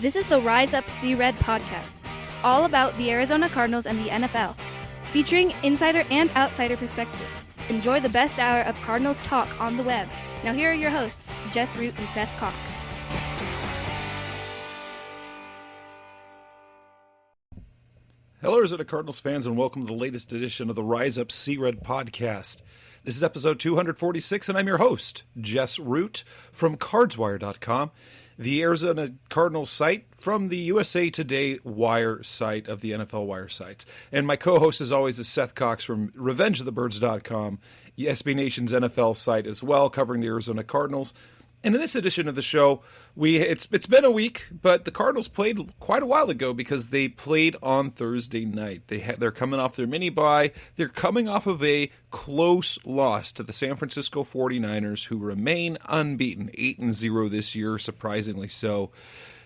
This is the Rise Up See Red podcast, all about the Arizona Cardinals and the NFL, featuring insider and outsider perspectives. Enjoy the best hour of Cardinals talk on the web. Now here are your hosts, Jess Root and Seth Cox. Hello, Arizona Cardinals fans, and welcome to the latest edition of the Rise Up See Red podcast. This is episode 246, and I'm your host, Jess Root, from cardswire.com, the Arizona Cardinals site from the USA Today Wire site of the NFL Wire sites. And my co-host, as always, is Seth Cox from RevengeOfTheBirds.com, SB Nation's NFL site as well, covering the Arizona Cardinals. And in this edition of the show, it's been a week, but the Cardinals played quite a while ago because they played on Thursday night. They're coming off their mini-bye. They're coming off of a close loss to the San Francisco 49ers, who remain unbeaten, 8-0 this year, surprisingly so.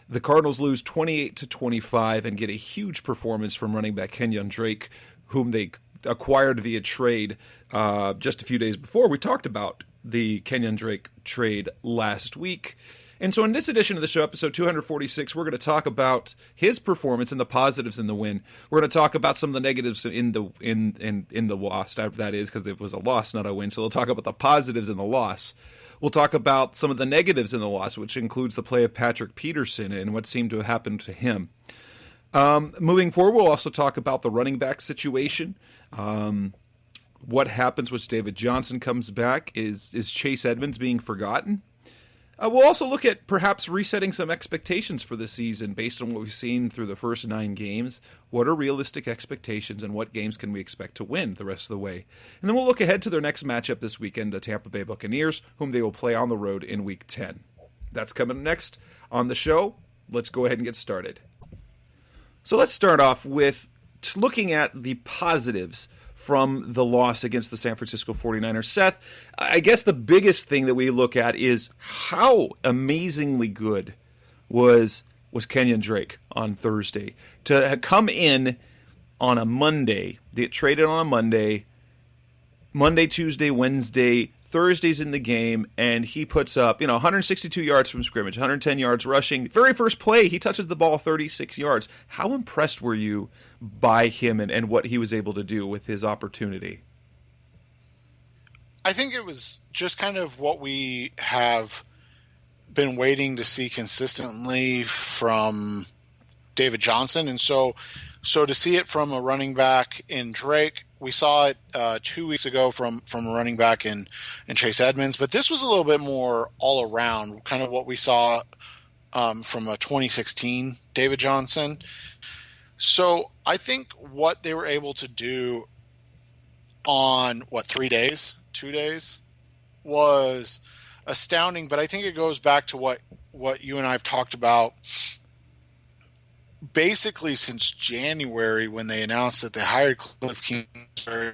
The Cardinals lose 28-25 and get a huge performance from running back Kenyan Drake, whom they acquired via trade just a few days before. We talked about the Kenyan Drake trade last week. And so in this edition of the show, episode 246, we're going to talk about his performance and the positives in the win. We're going to talk about some of the negatives in the loss, that is, because it was a loss, not a win. So we'll talk about the positives in the loss. We'll talk about some of the negatives in the loss, which includes the play of Patrick Peterson and what seemed to have happened to him. Moving forward, we'll also talk about the running back situation. What happens once David Johnson comes back? Is Chase Edmonds being forgotten? We'll also look at perhaps resetting some expectations for the season based on what we've seen through the first 9 games. What are realistic expectations, and what games can we expect to win the rest of the way? And then we'll look ahead to their next matchup this weekend, the Tampa Bay Buccaneers, whom they will play on the road in Week 10. That's coming next on the show. Let's go ahead and get started. So let's start off with looking at the positives from the loss against the San Francisco 49ers. Seth, I guess the biggest thing that we look at is how amazingly good was Kenyan Drake on Thursday. To come in on a Monday, they get traded on a Monday, Tuesday, Wednesday, Thursday's in the game, and he puts up 162 yards from scrimmage, 110 yards rushing. Very first play, he touches the ball 36 yards. How impressed were you by him and what he was able to do with his opportunity? I think it was just kind of what we have been waiting to see consistently from David Johnson. And so to see it from a running back in Drake, we saw it 2 weeks ago from a running back in Chase Edmonds, but this was a little bit more all around, kind of what we saw from a 2016 David Johnson. So I think what they were able to do on 2 days was astounding. But I think it goes back to what you and I have talked about basically since January, when they announced that they hired Cliff Kingsbury.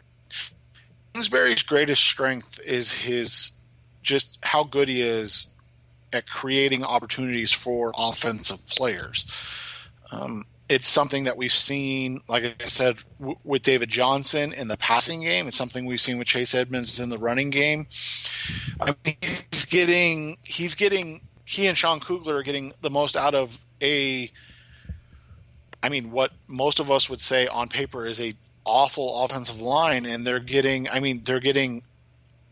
Kingsbury's greatest strength is just how good he is at creating opportunities for offensive players. It's something that we've seen, like I said, with David Johnson in the passing game. It's something we've seen with Chase Edmonds in the running game. I mean, he and Sean Kugler are getting the most out of what most of us would say on paper is a awful offensive line, and they're getting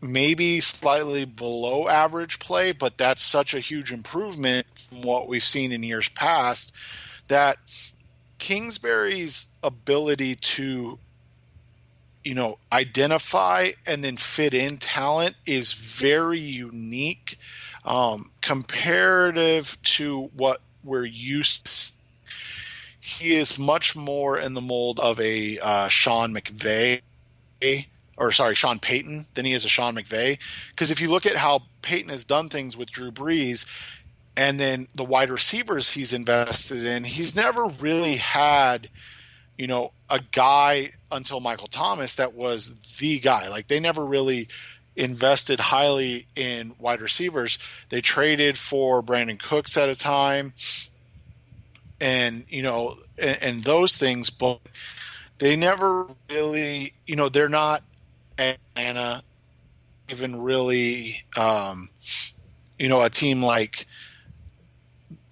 maybe slightly below average play, but that's such a huge improvement from what we've seen in years past that Kingsbury's ability to, identify and then fit in talent is very unique, comparative to what we're used to. He is much more in the mold of a Sean Payton than he is a Sean McVay. Because if you look at how Payton has done things with Drew Brees and then the wide receivers he's invested in, he's never really had, a guy until Michael Thomas that was the guy. Like, they never really invested highly in wide receivers. They traded for Brandon Cooks at a time and those things, but they never really, they're not Atlanta, even really, a team like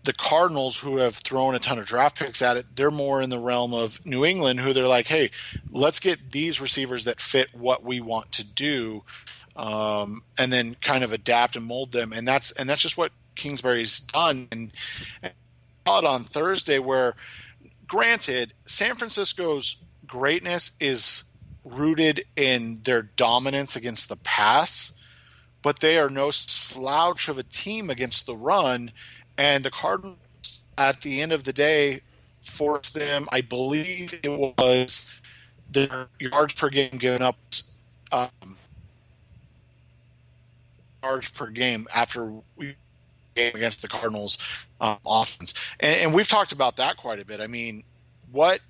the Cardinals, who have thrown a ton of draft picks at it, they're more in the realm of New England, who they're like, hey, let's get these receivers that fit what we want to do, and then kind of adapt and mold them. And that's just what Kingsbury's done. And on Thursday, where granted, San Francisco's greatness is rooted in their dominance against the pass, but they are no slouch of a team against the run. And the Cardinals, at the end of the day, forced them, I believe it was their yards per game given up, yards per game after we game against the Cardinals offense. And we've talked about that quite a bit. I mean, what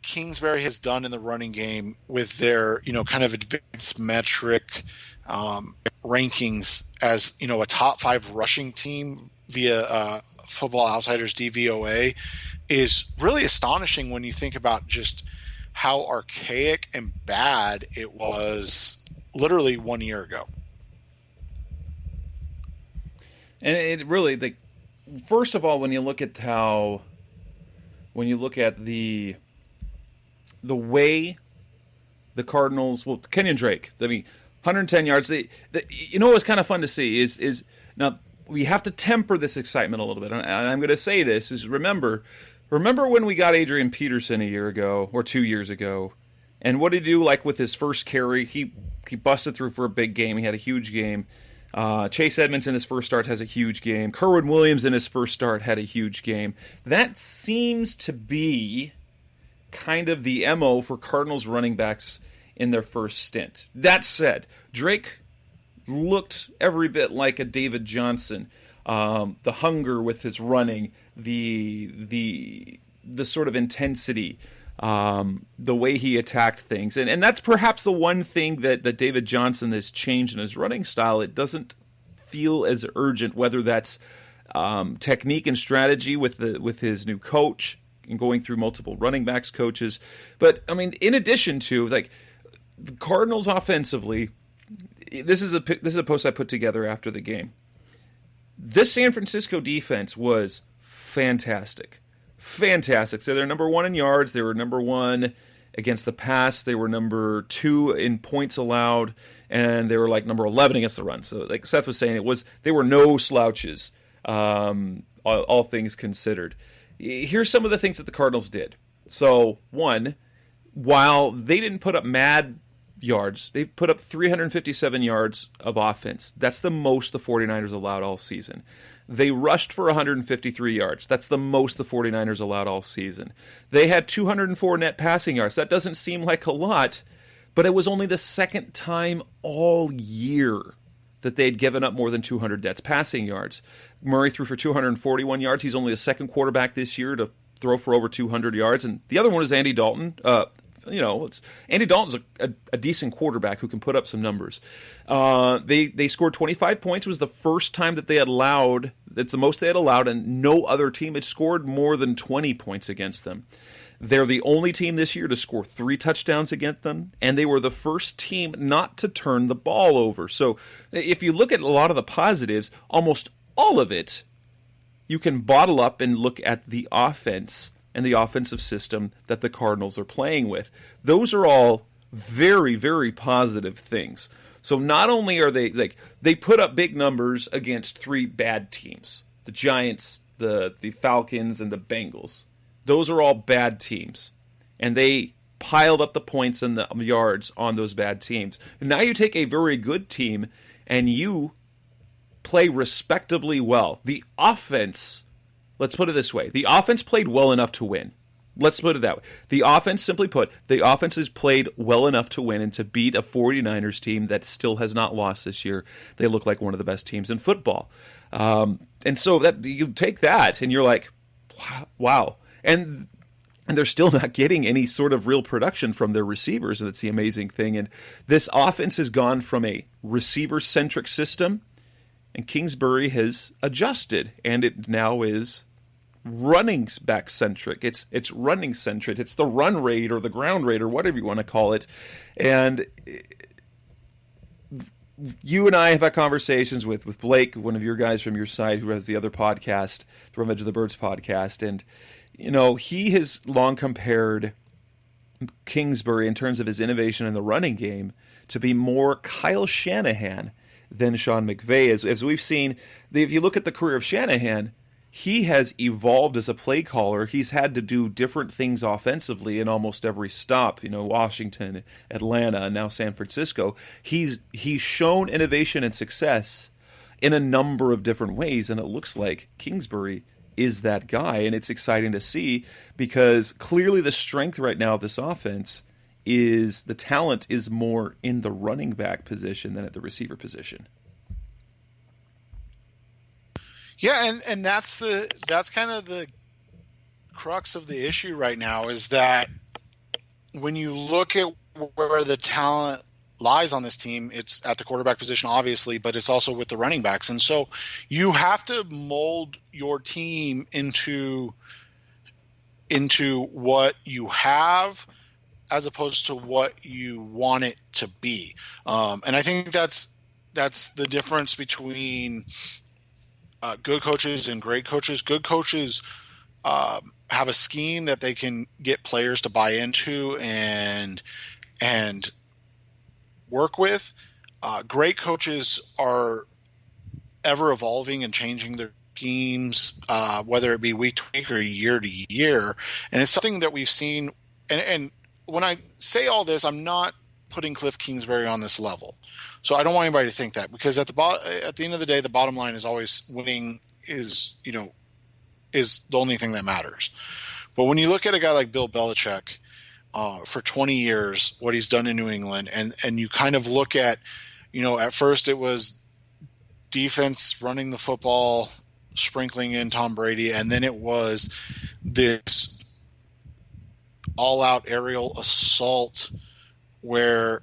Kingsbury has done in the running game with their, kind of advanced metric rankings as, a top 5 rushing team via Football Outsiders DVOA is really astonishing when you think about just how archaic and bad it was literally 1 year ago. And it really, first of all, when you look at the way the Cardinals, Kenyan Drake, 110 yards. What's kind of fun to see is now we have to temper this excitement a little bit. And I'm going to say this is remember when we got Adrian Peterson a year ago or 2 years ago, and what did he do? Like with his first carry, he busted through for a big game. He had a huge game. Chase Edmonds in his first start has a huge game. Kerwin Williams in his first start had a huge game. That seems to be kind of the MO for Cardinals running backs in their first stint. That said, Drake looked every bit like a David Johnson. The hunger with his running, the sort of intensity, the way he attacked things. And that's perhaps the one thing that David Johnson has changed in his running style. It doesn't feel as urgent, whether that's technique and strategy with his new coach and going through multiple running backs coaches. But, in addition to, the Cardinals offensively, this is a post I put together after the game. This San Francisco defense was fantastic. Fantastic. So they're number 1 in yards. They were number 1 against the pass. They were number 2 in points allowed. And they were number 11 against the run. So like Seth was saying, they were no slouches, all things considered. Here's some of the things that the Cardinals did. So, one, while they didn't put up mad yards, they put up 357 yards of offense. That's the most the 49ers allowed all season. They rushed for 153 yards. That's the most the 49ers allowed all season. They had 204 net passing yards. That doesn't seem like a lot, but it was only the second time all year that they'd given up more than 200 net passing yards. Murray threw for 241 yards. He's only the second quarterback this year to throw for over 200 yards. And the other one is Andy Dalton. Andy Dalton's a decent quarterback who can put up some numbers. They scored 25 points. It was the first time that they had allowed. It's the most they had allowed, and no other team had scored more than 20 points against them. They're the only team this year to score 3 touchdowns against them, and they were the first team not to turn the ball over. So if you look at a lot of the positives, almost all of it, you can bottle up and look at the offense and the offensive system that the Cardinals are playing with. Those are all very, very positive things. So not only are they put up big numbers against 3 bad teams, the Giants, the Falcons, and the Bengals. Those are all bad teams. And they piled up the points and the yards on those bad teams. And now you take a very good team and you play respectably well. The offense, let's put it this way, the offense played well enough to win. Let's put it that way. The offense, simply put, the offense has played well enough to win and to beat a 49ers team that still has not lost this year. They look like one of the best teams in football. And so that you take that and you're like, wow. And they're still not getting any sort of real production from their receivers. That's the amazing thing. And this offense has gone from a receiver-centric system, and Kingsbury has adjusted, and it now is running back centric. It's running centric. It's the run rate or the ground rate or whatever you want to call it. And you and I have had conversations with Blake, one of your guys from your side who has the other podcast, the Revenge of the Birds podcast, and he has long compared Kingsbury in terms of his innovation in the running game to be more Kyle Shanahan than Sean McVay. As we've seen, if you look at the career of Shanahan, he has evolved as a play caller. He's had to do different things offensively in almost every stop. Washington, Atlanta, and now San Francisco. He's shown innovation and success in a number of different ways, and it looks like Kingsbury is that guy, and it's exciting to see because clearly the strength right now of this offense is the talent is more in the running back position than at the receiver position. Yeah, and that's kind of the crux of the issue right now is that when you look at where the talent lies on this team, it's at the quarterback position, obviously, but it's also with the running backs. And so you have to mold your team into what you have as opposed to what you want it to be. And I think that's the difference between good coaches and great coaches. Good coaches have a scheme that they can get players to buy into and work with. Great coaches are ever evolving and changing their schemes, whether it be week to week or year to year. And it's something that we've seen. And when I say all this, I'm not putting Cliff Kingsbury on this level. So I don't want anybody to think that, because at the end of the day, the bottom line is always winning is the only thing that matters. But when you look at a guy like Bill Belichick, for 20 years, what he's done in New England, and you kind of look at, at first it was defense running the football, sprinkling in Tom Brady, and then it was this all-out aerial assault where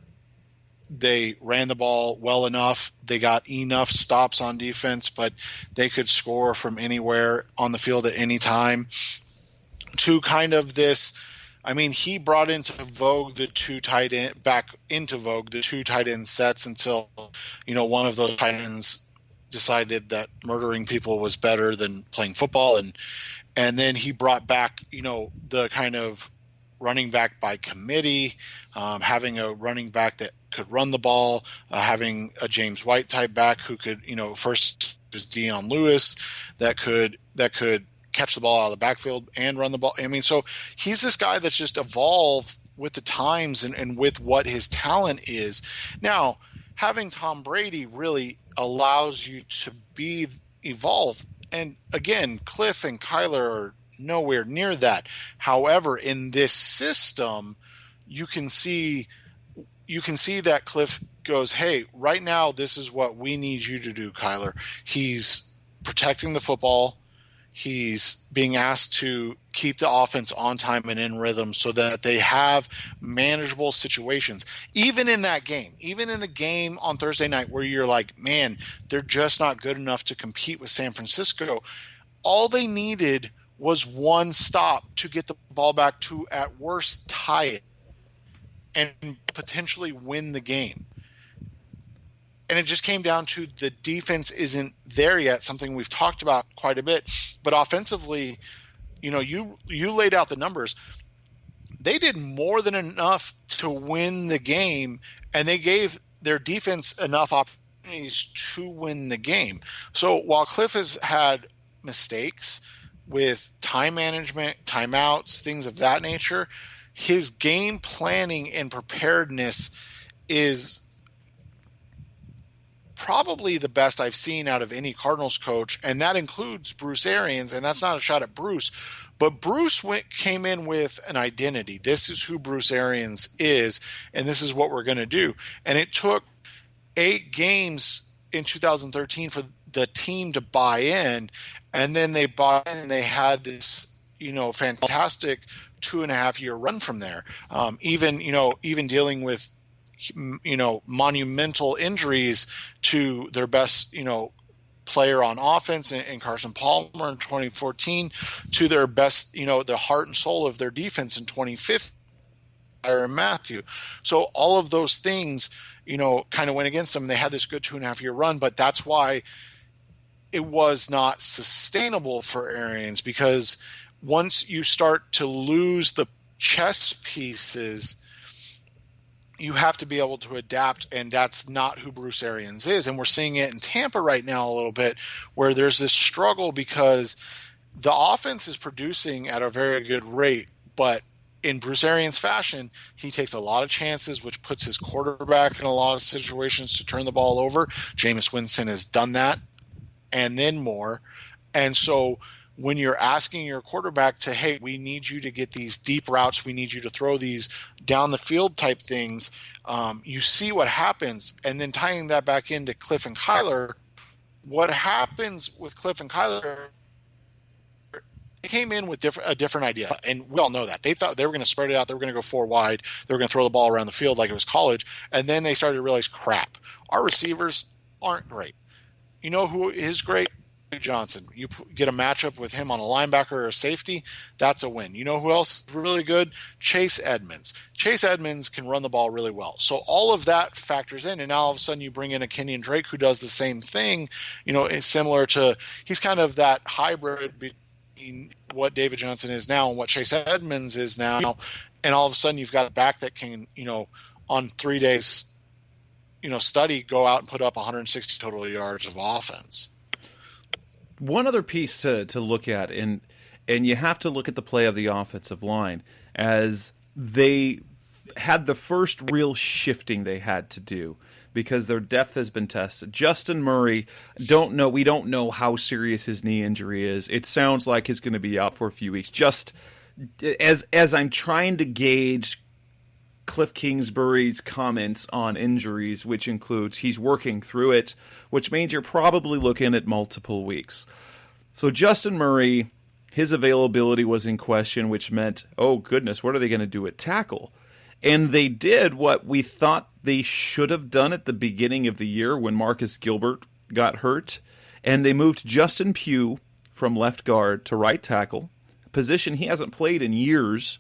they ran the ball well enough, they got enough stops on defense, but they could score from anywhere on the field at any time, to kind of this. I mean, he brought into vogue the two tight end sets until, one of those tight ends decided that murdering people was better than playing football. And then he brought back, the kind of running back by committee, having a running back that could run the ball, having a James White type back who could, first was Deion Lewis that could catch the ball out of the backfield and run the ball. I mean, so he's this guy that's just evolved with the times and with what his talent is. Now, having Tom Brady really allows you to evolve. And again, Cliff and Kyler are nowhere near that. However, in this system, you can see that Cliff goes, hey, right now, this is what we need you to do, Kyler. He's protecting the football. He's being asked to keep the offense on time and in rhythm so that they have manageable situations. Even in that game, even in the game on Thursday night where you're like, man, they're just not good enough to compete with San Francisco. All they needed was one stop to get the ball back to, at worst, tie it and potentially win the game. And it just came down to the defense isn't there yet, something we've talked about quite a bit. But offensively, you laid out the numbers. They did more than enough to win the game, and they gave their defense enough opportunities to win the game. So while Cliff has had mistakes with time management, timeouts, things of that nature, his game planning and preparedness is probably the best I've seen out of any Cardinals coach, and that includes Bruce Arians, and that's not a shot at Bruce, but Bruce came in with an identity. This is who Bruce Arians is, and this is what we're going to do. And it took 8 games in 2013 for the team to buy in, and then they bought in and they had this, fantastic 2.5-year run from there. Even dealing with monumental injuries to their best, player on offense in Carson Palmer in 2014, to their best, the heart and soul of their defense in 2015, Tyrann Mathieu. So all of those things, kind of went against them. They had this good 2.5-year run, but that's why it was not sustainable for Arians, because once you start to lose the chess pieces, you have to be able to adapt, and that's not who Bruce Arians is. And we're seeing it in Tampa right now a little bit, where there's this struggle because the offense is producing at a very good rate, but in Bruce Arians fashion, he takes a lot of chances, which puts his quarterback in a lot of situations to turn the ball over. Jameis Winston has done that and then more. And so when you're asking your quarterback to, hey, we need you to get these deep routes, we need you to throw these down the field type things, you see what happens. And then tying that back into Cliff and Kyler, what happens with Cliff and Kyler, they came in with a different idea, and we all know that. They thought they were going to spread it out, they were going to go 4 wide, they were going to throw the ball around the field like it was college, and then they started to realize, crap, our receivers aren't great. You know who is great? Johnson. You get a matchup with him on a linebacker or a safety, that's a win. You know who else is really good? Chase Edmonds. Chase Edmonds can run the ball really well. So all of that factors in, and now all of a sudden you bring in a Kenyan Drake who does the same thing. It's similar to, he's kind of that hybrid between what David Johnson is now and what Chase Edmonds is now, and all of a sudden you've got a back that can, on 3 days, study, go out and put up 160 total yards of offense. One other piece to look at, and you have to look at the play of the offensive line, as they had the first real shifting they had to do because their depth has been tested. Justin Murray, we don't know how serious his knee injury is. It sounds like he's going to be out for a few weeks. Just as I'm trying to gauge Cliff Kingsbury's comments on injuries, which includes he's working through it, which means you're probably looking at multiple weeks. So Justin Murray, his availability was in question, which meant, oh goodness, what are they going to do at tackle? And they did what we thought they should have done at the beginning of the year when Marcus Gilbert got hurt, and they moved Justin Pugh from left guard to right tackle, a position he hasn't played in years.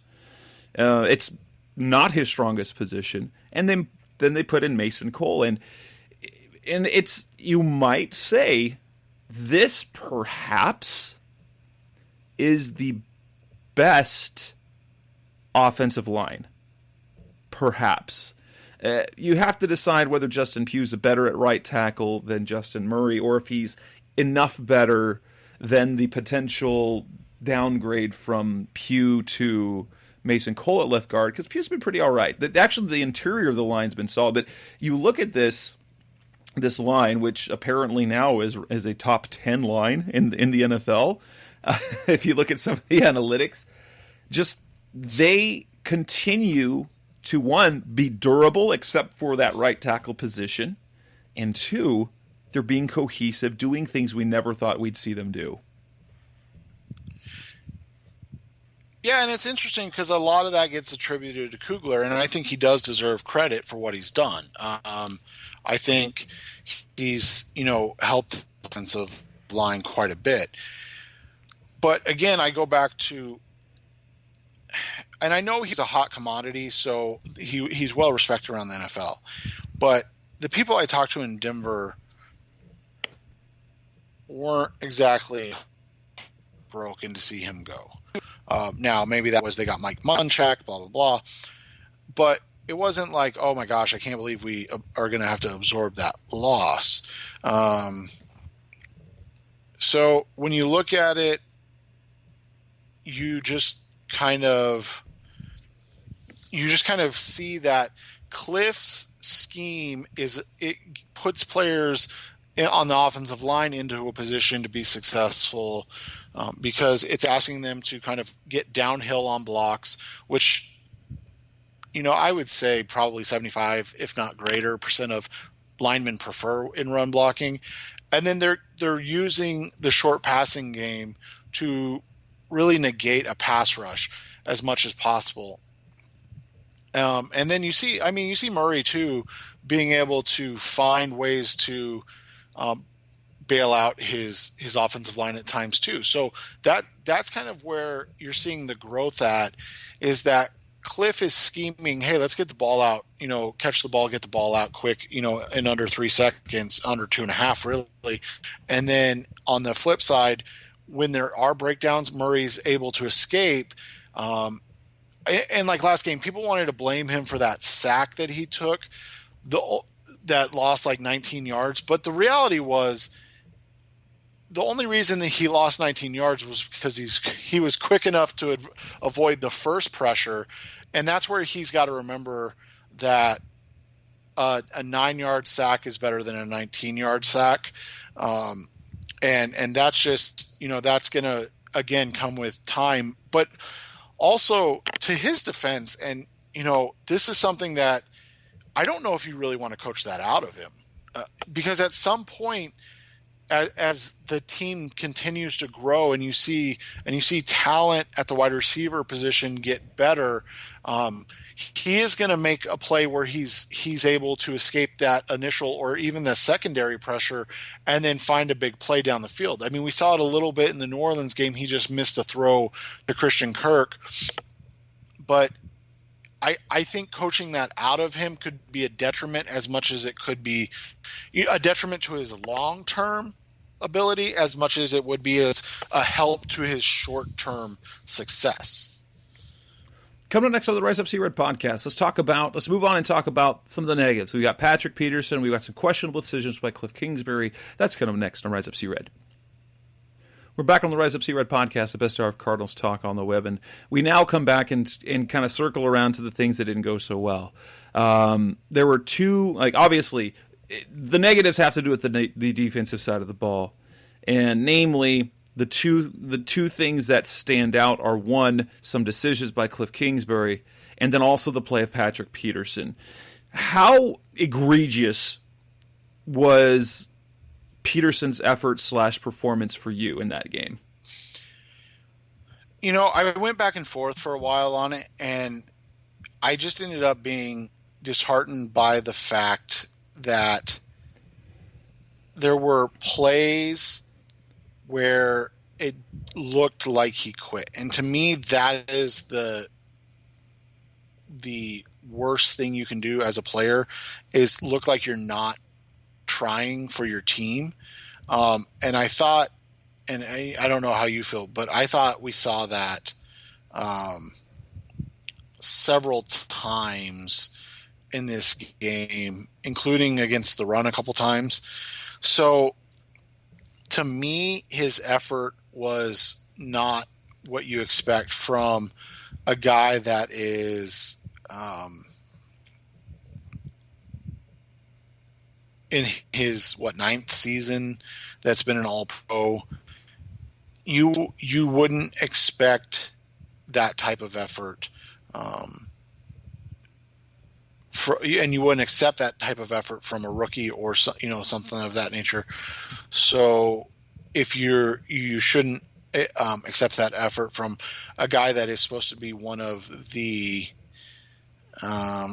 It's not his strongest position, and then they put in Mason Cole, and it's, you might say, this perhaps is the best offensive line. Perhaps. You have to decide whether Justin Pugh's better at right tackle than Justin Murray, or if he's enough better than the potential downgrade from Pugh to Mason Cole at left guard, because Pugh's been pretty all right. Actually, the interior of the line's been solid, but you look at this line, which apparently now is a top 10 line in the NFL. If you look at some of the analytics, just they continue to, one, be durable except for that right tackle position, and two, they're being cohesive, doing things we never thought we'd see them do. Yeah, and it's interesting because a lot of that gets attributed to Kugler, and I think he does deserve credit for what he's done. I think he's, helped the offensive line quite a bit. But again, I go back to, and I know he's a hot commodity, so he's well respected around the NFL. But the people I talked to in Denver weren't exactly broken to see him go. Now, maybe that was they got Mike Munchak, blah, blah, blah. But it wasn't like, oh, my gosh, I can't believe we are going to have to absorb that loss. So when you look at it, you just kind of see that Cliff's scheme it puts players on the offensive line into a position to be successful, because it's asking them to kind of get downhill on blocks, which, I would say probably 75, if not greater, % of linemen prefer in run blocking. And then they're using the short passing game to really negate a pass rush as much as possible. And then you see Murray too, being able to find ways to bail out his offensive line at times too. So that's kind of where you're seeing the growth at, is that Cliff is scheming, hey, let's get the ball out, catch the ball, get the ball out quick, in under 3 seconds, under 2.5 really. And then on the flip side, when there are breakdowns, Murray's able to escape. And like last game, people wanted to blame him for that sack that he took, that lost like 19 yards. But the reality was, the only reason that he lost 19 yards was because he was quick enough to avoid the first pressure, and that's where he's got to remember that a 9-yard sack is better than a 19-yard sack, and that's just that's going to again come with time. But also to his defense, and this is something that I don't know if you really want to coach that out of him, because at some point, as the team continues to grow and you see talent at the wide receiver position get better, he is going to make a play where he's able to escape that initial or even the secondary pressure and then find a big play down the field. I mean, we saw it a little bit in the New Orleans game. He just missed a throw to Christian Kirk, but I think coaching that out of him could be a detriment as much as it could be a detriment to his long-term ability as much as it would be as a help to his short-term success. Coming up next on the Rise Up See Red podcast, let's move on and talk about some of the negatives. We got Patrick Peterson. We got some questionable decisions by Cliff Kingsbury. That's coming up next on Rise Up See Red. We're back on the Rise Up See Red podcast, the best hour of Cardinals talk on the web, and we now come back and kind of circle around to the things that didn't go so well. There were two, obviously, the negatives have to do with the defensive side of the ball, and namely, the two things that stand out are, one, some decisions by Cliff Kingsbury, and then also the play of Patrick Peterson. How egregious was Peterson's effort / performance for you in that game? I went back and forth for a while on it, and I just ended up being disheartened by the fact that there were plays where it looked like he quit. And to me, that is the worst thing you can do as a player, is look like you're not trying for your team. And I thought, and I don't know how you feel, but I thought we saw that several times in this game, including against the run a couple times. So to me, his effort was not what you expect from a guy that is in his 9th season that's been an All-Pro. You wouldn't expect that type of effort, and you wouldn't accept that type of effort from a rookie or something of that nature. So if you shouldn't accept that effort from a guy that is supposed to be one of the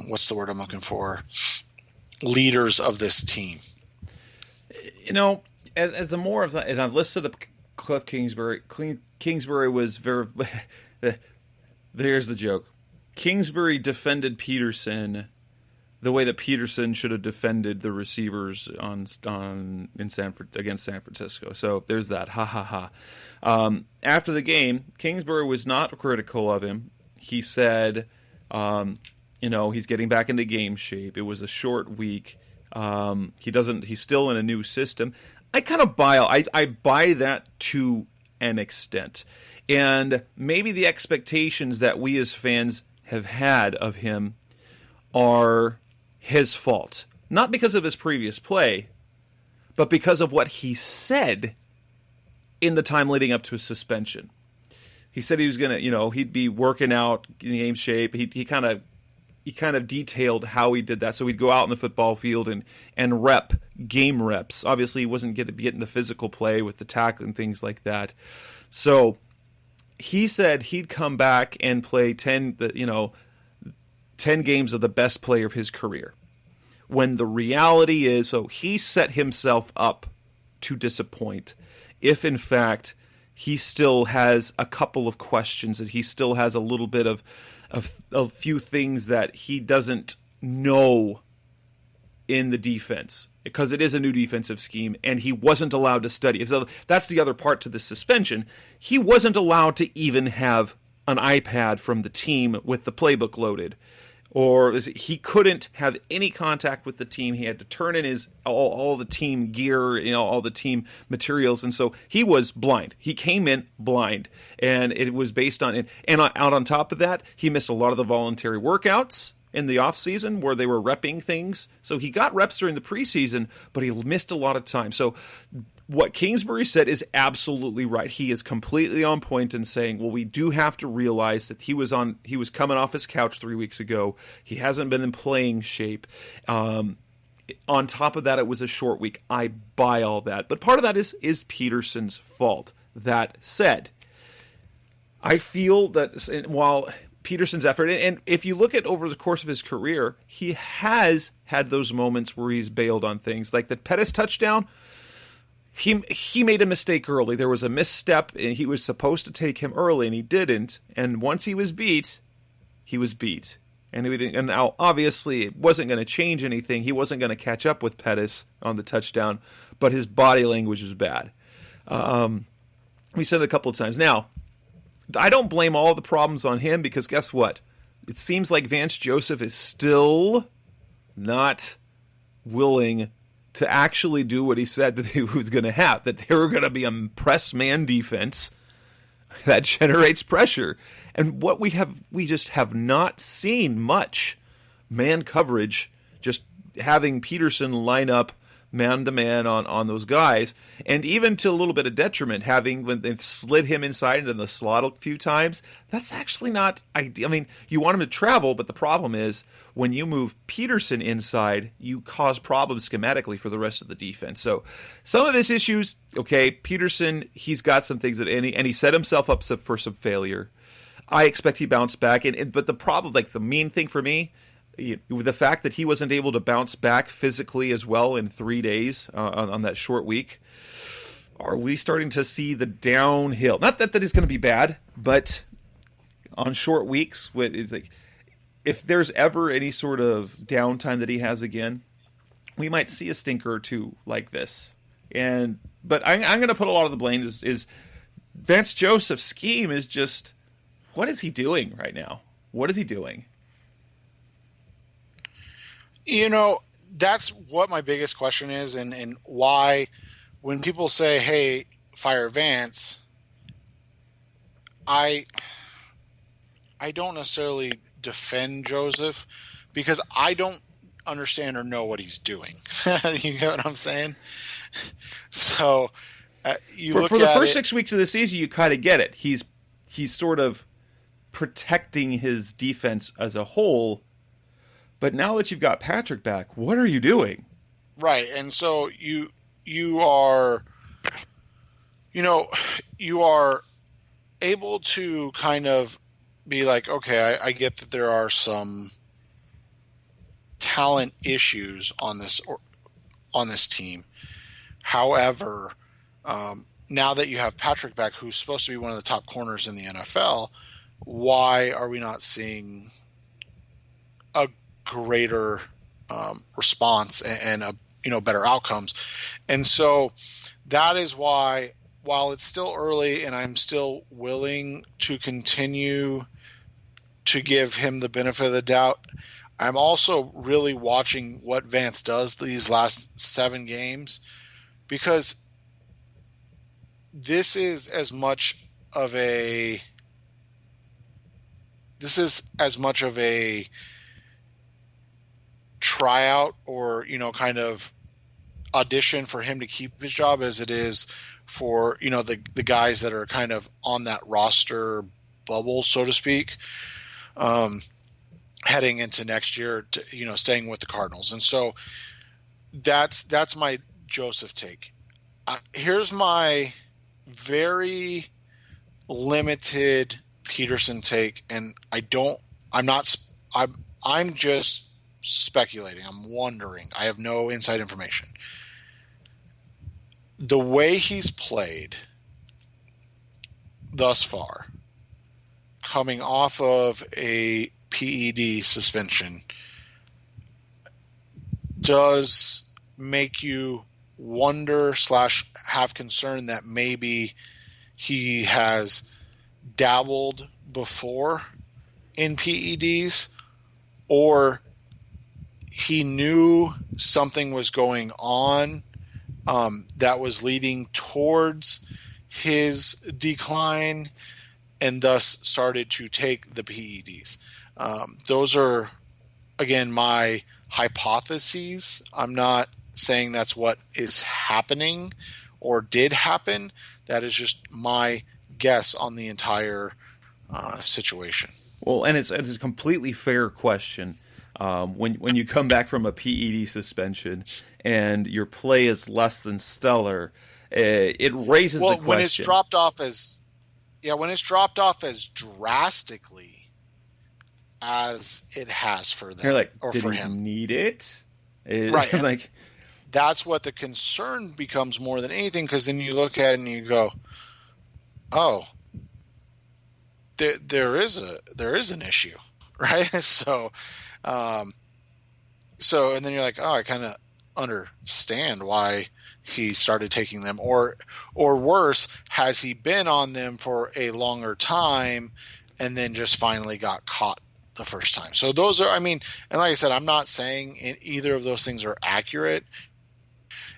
what's the word I'm looking for? Leaders of this team. As the more of that, and I've listed up Cliff Kingsbury. Kingsbury was very. There's the joke. Kingsbury defended Peterson the way that Peterson should have defended the receivers against San Francisco. So there's that. Ha ha ha. After the game, Kingsbury was not critical of him. He said, he's getting back into game shape. It was a short week. He's still in a new system. I kind of I buy that to an extent. And maybe the expectations that we as fans have had of him are his fault. Not because of his previous play, but because of what he said in the time leading up to his suspension. He said he was going to, he'd be working out in game shape. He kind of detailed how he did that. So he'd go out in the football field and rep game reps. Obviously, he wasn't going to be getting the physical play with the tackle and things like that. So he said he'd come back and play 10 games of the best player of his career. When the reality is, so he set himself up to disappoint if, in fact, he still has a couple of questions, that he still has a little bit of a few things that he doesn't know in the defense, because it is a new defensive scheme, and he wasn't allowed to study. So that's the other part to the suspension. He wasn't allowed to even have an iPad from the team with the playbook loaded, or he couldn't have any contact with the team. He had to turn in his all the team gear, all the team materials, and so he was blind. He came in blind, and it was based on it. And out on top of that, he missed a lot of the voluntary workouts in the offseason where they were repping things. So he got reps during the preseason, but he missed a lot of time. So what Kingsbury said is absolutely right. He is completely on point in saying, well, we do have to realize that he was coming off his couch 3 weeks ago. He hasn't been in playing shape. On top of that, it was a short week. I buy all that. But part of that is Peterson's fault. That said, I feel that while Peterson's effort, and if you look at over the course of his career, he has had those moments where he's bailed on things. Like the Pettis touchdown, he made a mistake early. There was a misstep, and he was supposed to take him early, and he didn't. And once he was beat, he was beat. And now, obviously, it wasn't going to change anything. He wasn't going to catch up with Pettis on the touchdown, but his body language was bad. We said it a couple of times. Now, I don't blame all the problems on him, because guess what? It seems like Vance Joseph is still not willing to actually do what he said that he was going to have, that they were going to be a press man defense that generates pressure. And what we just have not seen much man coverage, just having Peterson line up man-to-man on those guys, and even to a little bit of detriment, when they've slid him inside into the slot a few times. That's actually not ideal. I mean, you want him to travel, but the problem is when you move Peterson inside, you cause problems schematically for the rest of the defense. So some of his issues, okay, Peterson, he's got some things and he set himself up for some failure. I expect he bounced back, but the problem, like the main thing for me, the fact that he wasn't able to bounce back physically as well in 3 days on that short week, are we starting to see the downhill? Not that is going to be bad, but on short weeks, it's like, if there's ever any sort of downtime that he has again, we might see a stinker or two like this. But I'm going to put a lot of the blame is Vance Joseph's scheme is just, what is he doing right now? What is he doing? That's what my biggest question is, and why when people say, hey, fire Vance, I don't necessarily defend Joseph, because I don't understand or know what he's doing. You get what I'm saying? So for the first 6 weeks of the season, you kind of get it. He's sort of protecting his defense as a whole. But now that you've got Patrick back, what are you doing? Right, and so you are able to kind of be like, okay, I get that there are some talent issues on this team. However, now that you have Patrick back, who's supposed to be one of the top corners in the NFL, why are we not seeing a greater response and better outcomes? And so that is why, while it's still early and I'm still willing to continue to give him the benefit of the doubt, I'm also really watching what Vance does these last 7 games, because this is as much of a tryout or kind of audition for him to keep his job as it is for the guys that are kind of on that roster bubble, so to speak, heading into next year, to, staying with the Cardinals. And so that's my Joseph take. Here's my very limited Peterson take, and I'm just speculating. I'm wondering. I have no inside information. The way he's played thus far coming off of a PED suspension does make you wonder / have concern that maybe he has dabbled before in PEDs, or he knew something was going on that was leading towards his decline and thus started to take the PEDs. Those are, again, my hypotheses. I'm not saying that's what is happening or did happen. That is just my guess on the entire situation. Well, and it's a completely fair question. When you come back from a PED suspension and your play is less than stellar, it raises the question. When it's dropped off as drastically as it has for them, you're like, or did for he him, need it? Right? Like, that's what the concern becomes more than anything, because then you look at it and you go, "Oh, there is an issue," right? So, and then you're like, "Oh, I kind of understand why he started taking them," or worse, has he been on them for a longer time and then just finally got caught the first time? So those are, I mean, and like I said, I'm not saying either of those things are accurate.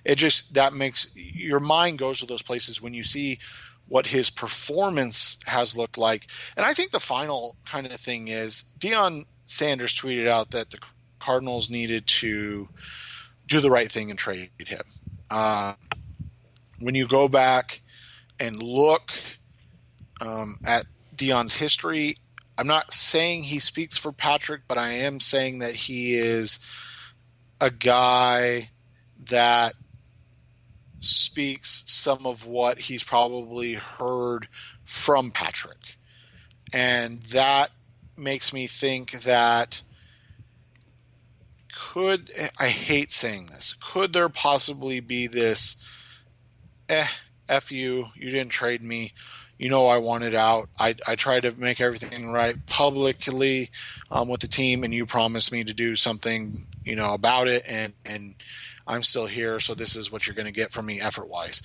It just, that makes your mind goes to those places when you see what his performance has looked like. And I think the final kind of thing is Deion Sanders tweeted out that the Cardinals needed to do the right thing and trade him. When you go back and look at Deion's history, I'm not saying he speaks for Patrick, but I am saying that he is a guy that speaks some of what he's probably heard from Patrick. And that makes me think that I hate saying this, could there possibly be this, F you didn't trade me, I wanted out. I tried to make everything right publicly with the team, and you promised me to do something, about it, and I'm still here, so this is what you're going to get from me effort-wise.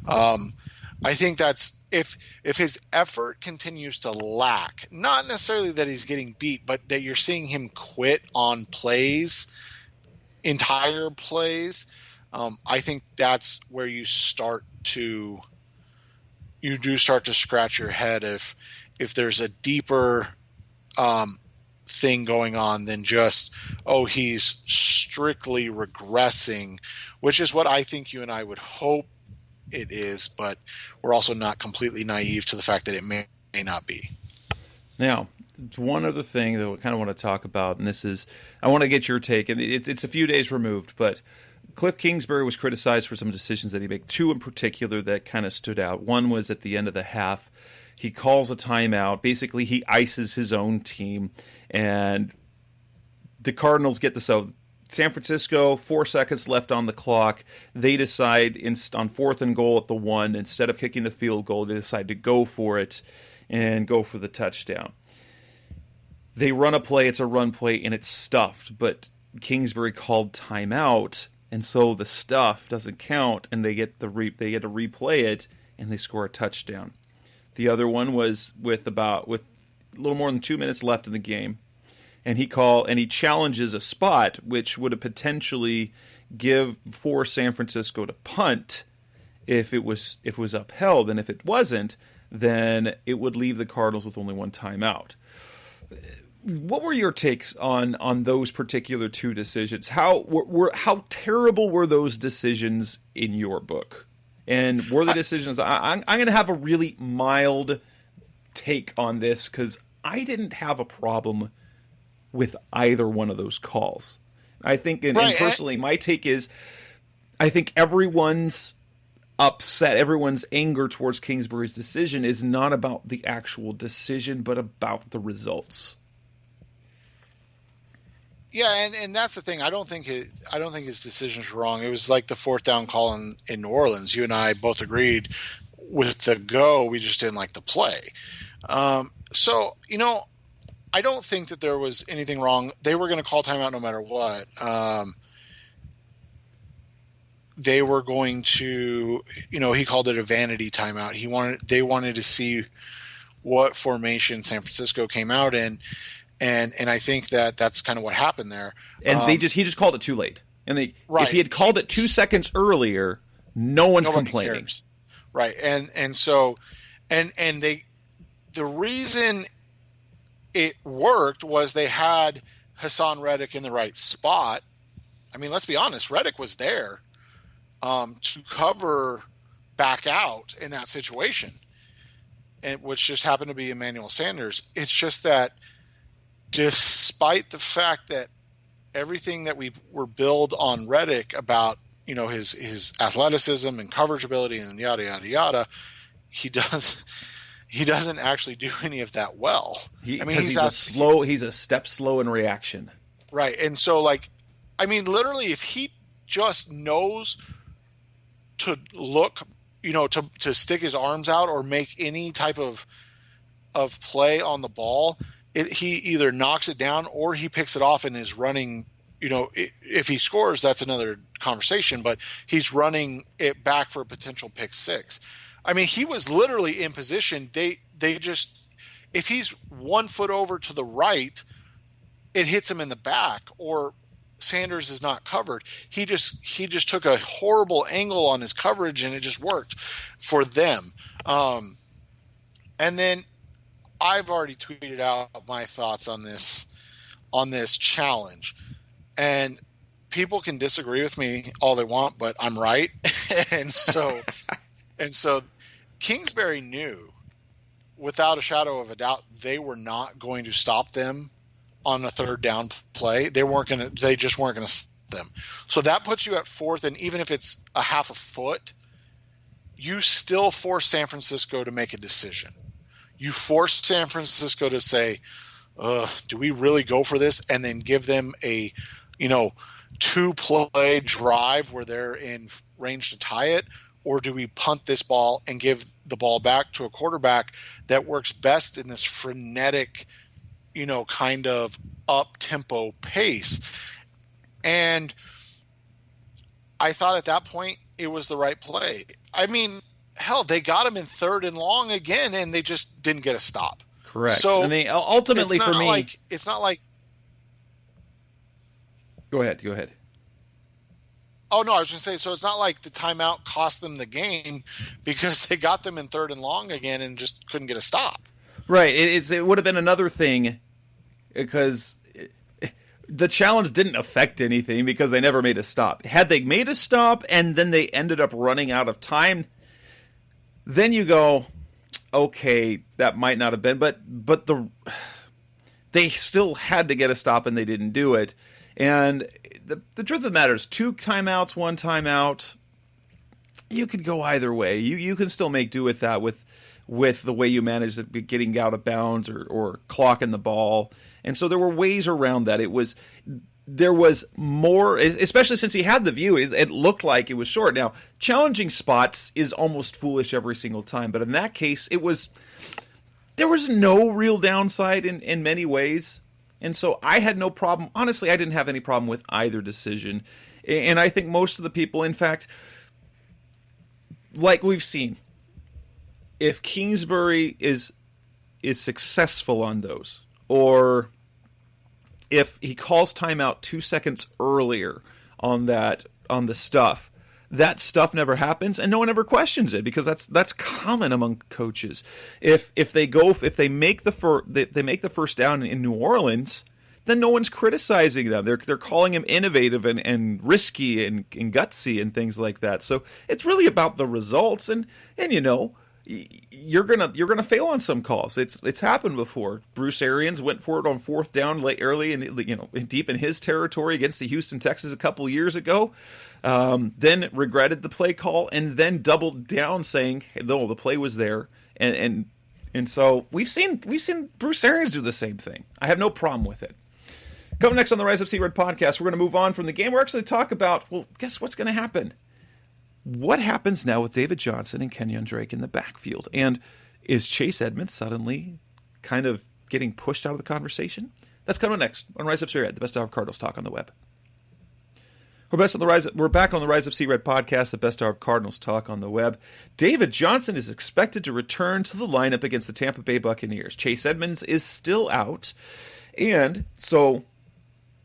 I think that's if his effort continues to lack, not necessarily that he's getting beat, but that you're seeing him quit on plays, entire plays, I think that's where you start to scratch your head if there's a deeper thing going on than just, he's strictly regressing, which is what I think you and I would hope it is, but we're also not completely naive to the fact that it may not be. Now, one other thing that I kind of want to talk about, and this is, I want to get your take, and it's a few days removed, but Cliff Kingsbury was criticized for some decisions that he made, two in particular that kind of stood out. One was at the end of the half, he calls a timeout. Basically, he ices his own team, and the Cardinals get this out. San Francisco, 4 seconds left on the clock. They decide on 4th and goal at the 1, instead of kicking the field goal, they decide to go for it and go for the touchdown. They run a play, it's a run play, and it's stuffed, but Kingsbury called timeout, and so the stuff doesn't count, and they get to replay it, and they score a touchdown. The other one was with a little more than 2 minutes left in the game, and he challenges a spot which would have potentially for San Francisco to punt if it was upheld, and if it wasn't, then it would leave the Cardinals with only one timeout. What were your takes on those particular two decisions? How terrible were those decisions in your book? And were the decisions? I'm going to have a really mild take on this because I didn't have a problem with either one of those calls. I think, and personally, my take is, I think everyone's upset, everyone's anger towards Kingsbury's decision is not about the actual decision, but about the results. Yeah, and that's the thing. I don't think his decision's wrong. It was like the 4th down call in New Orleans. You and I both agreed with the go. We just didn't like the play. So, I don't think that there was anything wrong. They were going to call timeout no matter what. They were going to, he called it a vanity timeout. They wanted to see what formation San Francisco came out in. And I think that's kind of what happened there. And he just called it too late. And right. If he had called it 2 seconds earlier, nobody complaining. Cares. Right. The reason it worked was they had Hassan Reddick in the right spot. I mean, let's be honest, Reddick was there to cover back out in that situation, which just happened to be Emmanuel Sanders. It's just that despite the fact that everything that we were billed on Reddick about, his athleticism and coverage ability and yada, yada, yada, he doesn't actually do any of that well. He's a step slow in reaction. Right. And so literally if he just knows to look, to stick his arms out or make any type of play on the ball, he either knocks it down or he picks it off and is running. If he scores, that's another conversation, but he's running it back for a potential pick six. I mean, he was literally in position. They just, if he's 1 foot over to the right, it hits him in the back, or Sanders is not covered. He just took a horrible angle on his coverage, and it just worked for them. And then I've already tweeted out my thoughts on this challenge, and people can disagree with me all they want, but I'm right. and so Kingsbury knew without a shadow of a doubt they were not going to stop them on a third down play. They just weren't going to stop them. So that puts you at fourth, and even if it's a half a foot, you still force San Francisco to make a decision. You force San Francisco to say, do we really go for this? And then give them a, 2-play drive where they're in range to tie it? Or do we punt this ball and give the ball back to a quarterback that works best in this frenetic, kind of up-tempo pace? And I thought at that point it was the right play. I mean, hell, they got him in 3rd and long again, and they just didn't get a stop. Correct. So and they ultimately, for me, it's not like. Go ahead. Oh no, I was going to say. So it's not like the timeout cost them the game because they got them in 3rd and long again and just couldn't get a stop. Right. It would have been another thing because the challenge didn't affect anything because they never made a stop. Had they made a stop and then they ended up running out of time, then you go, okay, that might not have been, but they still had to get a stop and they didn't do it. And the truth of the matter is 2 timeouts, 1 timeout, you could go either way. You can still make do with that with the way you manage getting out of bounds or clocking the ball. And so there were ways around that. There was more, especially since he had the view, it looked like it was short. Now, challenging spots is almost foolish every single time, but in that case, there was no real downside in many ways. And so I had no problem. Honestly, I didn't have any problem with either decision. And I think most of the people, in fact, like we've seen, if Kingsbury is successful on those, or if he calls timeout 2 seconds earlier on the stuff, that stuff never happens and no one ever questions it because that's common among coaches. If they make the first down in New Orleans, then no one's criticizing them. They're calling him innovative and risky and gutsy and things like that. So it's really about the results and you're gonna fail on some calls. It's happened before. Bruce Arians went for it on 4th down late early and deep in his territory against the Houston Texans a couple years ago. Then regretted the play call and then doubled down saying, hey, no, the play was there. And so we've seen Bruce Arians do the same thing. I have no problem with it. Coming next on the Rise Up Sea Red podcast, we're going to move on from the game. We're actually talk about, well, guess what's going to happen? What happens now with David Johnson and Kenyan Drake in the backfield? And Is Chase Edmonds suddenly kind of getting pushed out of the conversation? That's coming next on Rise Up C-Red, the best hour of Cardinals talk on the web. We're back on the Rise Up C-Red podcast, the best hour of Cardinals talk on the web. David Johnson is expected to return to the lineup against the Tampa Bay Buccaneers. Chase Edmonds is still out. And so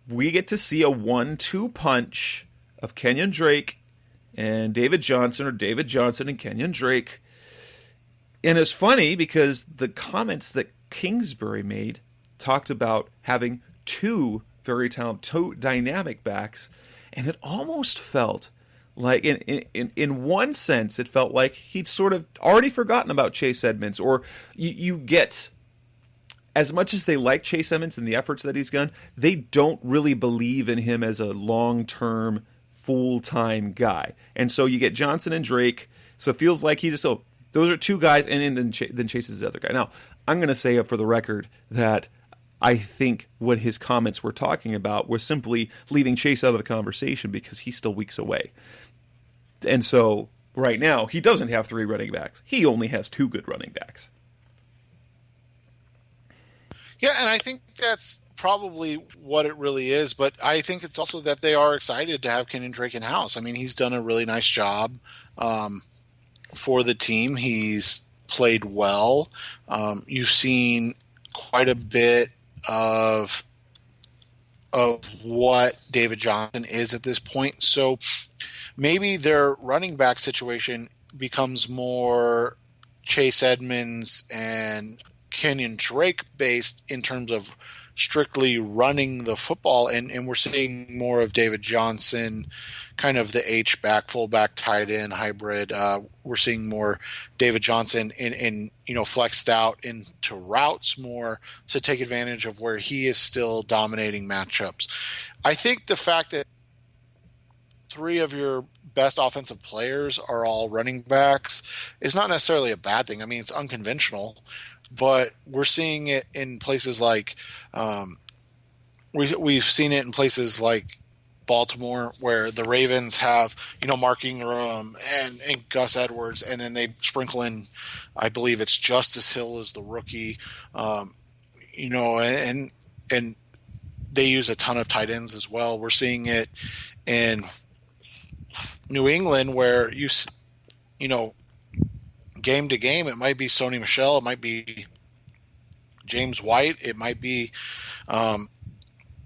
we get to see a 1-2 punch of Kenyan Drake and David Johnson, or David Johnson and Kenyan Drake. And it's funny because the comments that Kingsbury made talked about having two very talented, two dynamic backs, and it almost felt like, in one sense, it felt like he'd sort of already forgotten about Chase Edmonds, or you get, as much as they like Chase Edmonds and the efforts that he's done, they don't really believe in him as a long-term, full-time guy. And so you get Johnson and Drake, so it feels like he just, those are two guys, and then Chase is the other guy. Now, I'm going to say for the record that I think what his comments were talking about was simply leaving Chase out of the conversation because he's still weeks away. And so right now, he doesn't have three running backs. He only has two good running backs. Yeah, and I think that's probably what it really is. But I think it's also that they are excited to have Kenyan Drake in-house. I mean, he's done a really nice job for the team. He's played well. You've seen quite a bit of what David Johnson is at this point. So maybe their running back situation becomes more Chase Edmonds and Kenyan Drake based in terms of strictly running the football, and we're seeing more of David Johnson, kind of the H-back, fullback, tight end hybrid. We're seeing more David Johnson in flexed out into routes more to take advantage of where he is still dominating matchups. I think the fact that three of your best offensive players are all running backs is not necessarily a bad thing. I mean, it's unconventional, but we're seeing it in places like we've seen it in places like Baltimore, where the Ravens have, Mark Ingram and Gus Edwards, and then they sprinkle in, I believe it's Justice Hill as the rookie, and they use a ton of tight ends as well. We're seeing it in New England, where game to game, it might be Sony Michel, it might be James White, it might be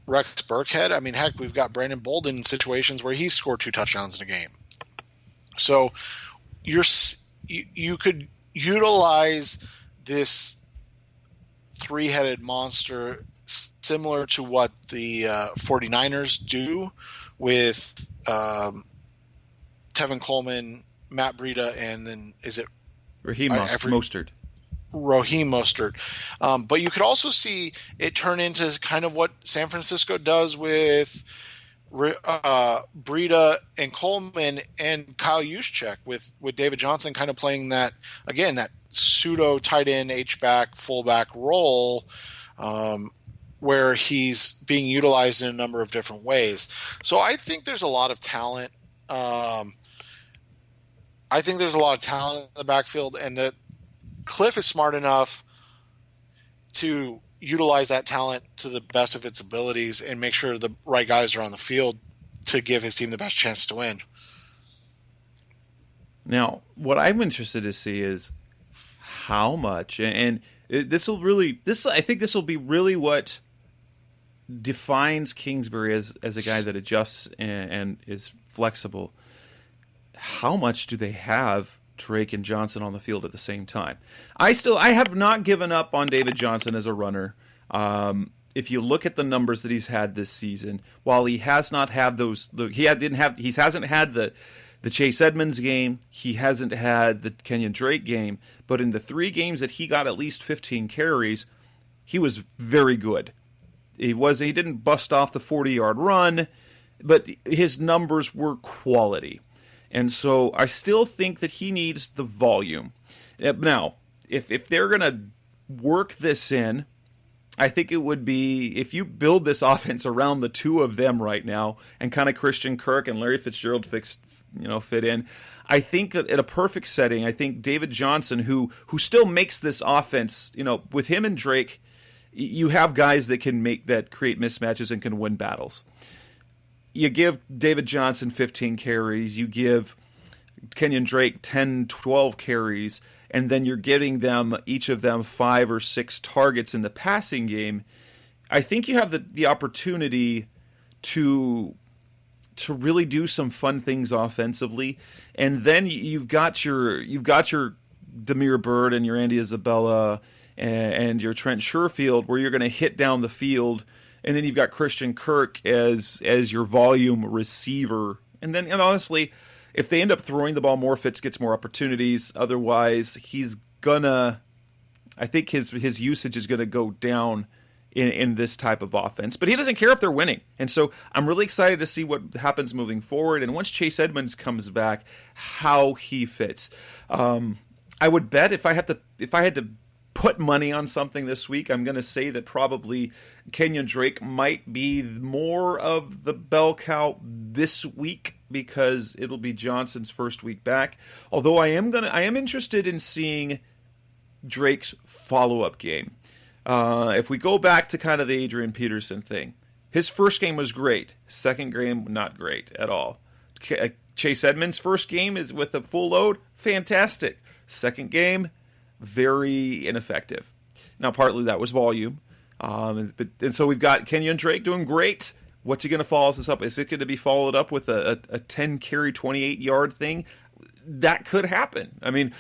Rex Burkhead. I mean, heck, we've got Brandon Bolden in situations where he scored 2 touchdowns in a game. So you could utilize this three-headed monster similar to what the 49ers do with Tevin Coleman, Matt Breida, and then is it Raheem Mostert. Raheem Mostert. But you could also see it turn into kind of what San Francisco does with Breida and Coleman and Kyle Juszczyk with David Johnson kind of playing that pseudo tight end H-back fullback role, where he's being utilized in a number of different ways. So I think there's a lot of talent. I think there's a lot of talent in the backfield, and that Cliff is smart enough to utilize that talent to the best of its abilities and make sure the right guys are on the field to give his team the best chance to win. Now, what I'm interested to see is how much, and I think this will be really what defines Kingsbury as a guy that adjusts and is flexible. How much do they have Drake and Johnson on the field at the same time? I have not given up on David Johnson as a runner. If you look at the numbers that he's had this season, while he has not had he hasn't had the Chase Edmonds game, he hasn't had the Kenyan Drake game, but in the 3 games that he got at least 15 carries, he was very good. He didn't bust off the 40-yard run, but his numbers were quality. And so I still think that he needs the volume. Now, if they're going to work this in, I think it would be, if you build this offense around the two of them right now, and kind of Christian Kirk and Larry Fitzgerald fit in, I think that in a perfect setting, I think David Johnson, who still makes this offense, with him and Drake, you have guys that create mismatches and can win battles. You give David Johnson 15 carries, you give Kenyan Drake 10, 12 carries, and then you're giving them, each of them, 5 or 6 targets in the passing game. I think you have the opportunity to really do some fun things offensively, and then you've got your Damiere Byrd and your Andy Isabella and your Trent Sherfield, where you're going to hit down the field, and then you've got Christian Kirk as your volume receiver, and honestly, if they end up throwing the ball more, Fitz gets more opportunities. Otherwise, I think his usage is gonna go down in this type of offense, but he doesn't care if they're winning. And so I'm really excited to see what happens moving forward. And once Chase Edmonds comes back, how he fits. I would bet if I had to put money on something this week, I'm going to say that probably Kenyan Drake might be more of the bell cow this week, because it'll be Johnson's first week back. Although I am interested in seeing Drake's follow-up game. If we go back to kind of the Adrian Peterson thing, his first game was great. Second game, not great at all. Chase Edmonds' first game is with a full load, fantastic. Second game, very ineffective. Now, partly that was volume. And so we've got Kenyan Drake doing great. What's he going to follow this up? Is it going to be followed up with a 10-carry, 28-yard thing? That could happen. I mean,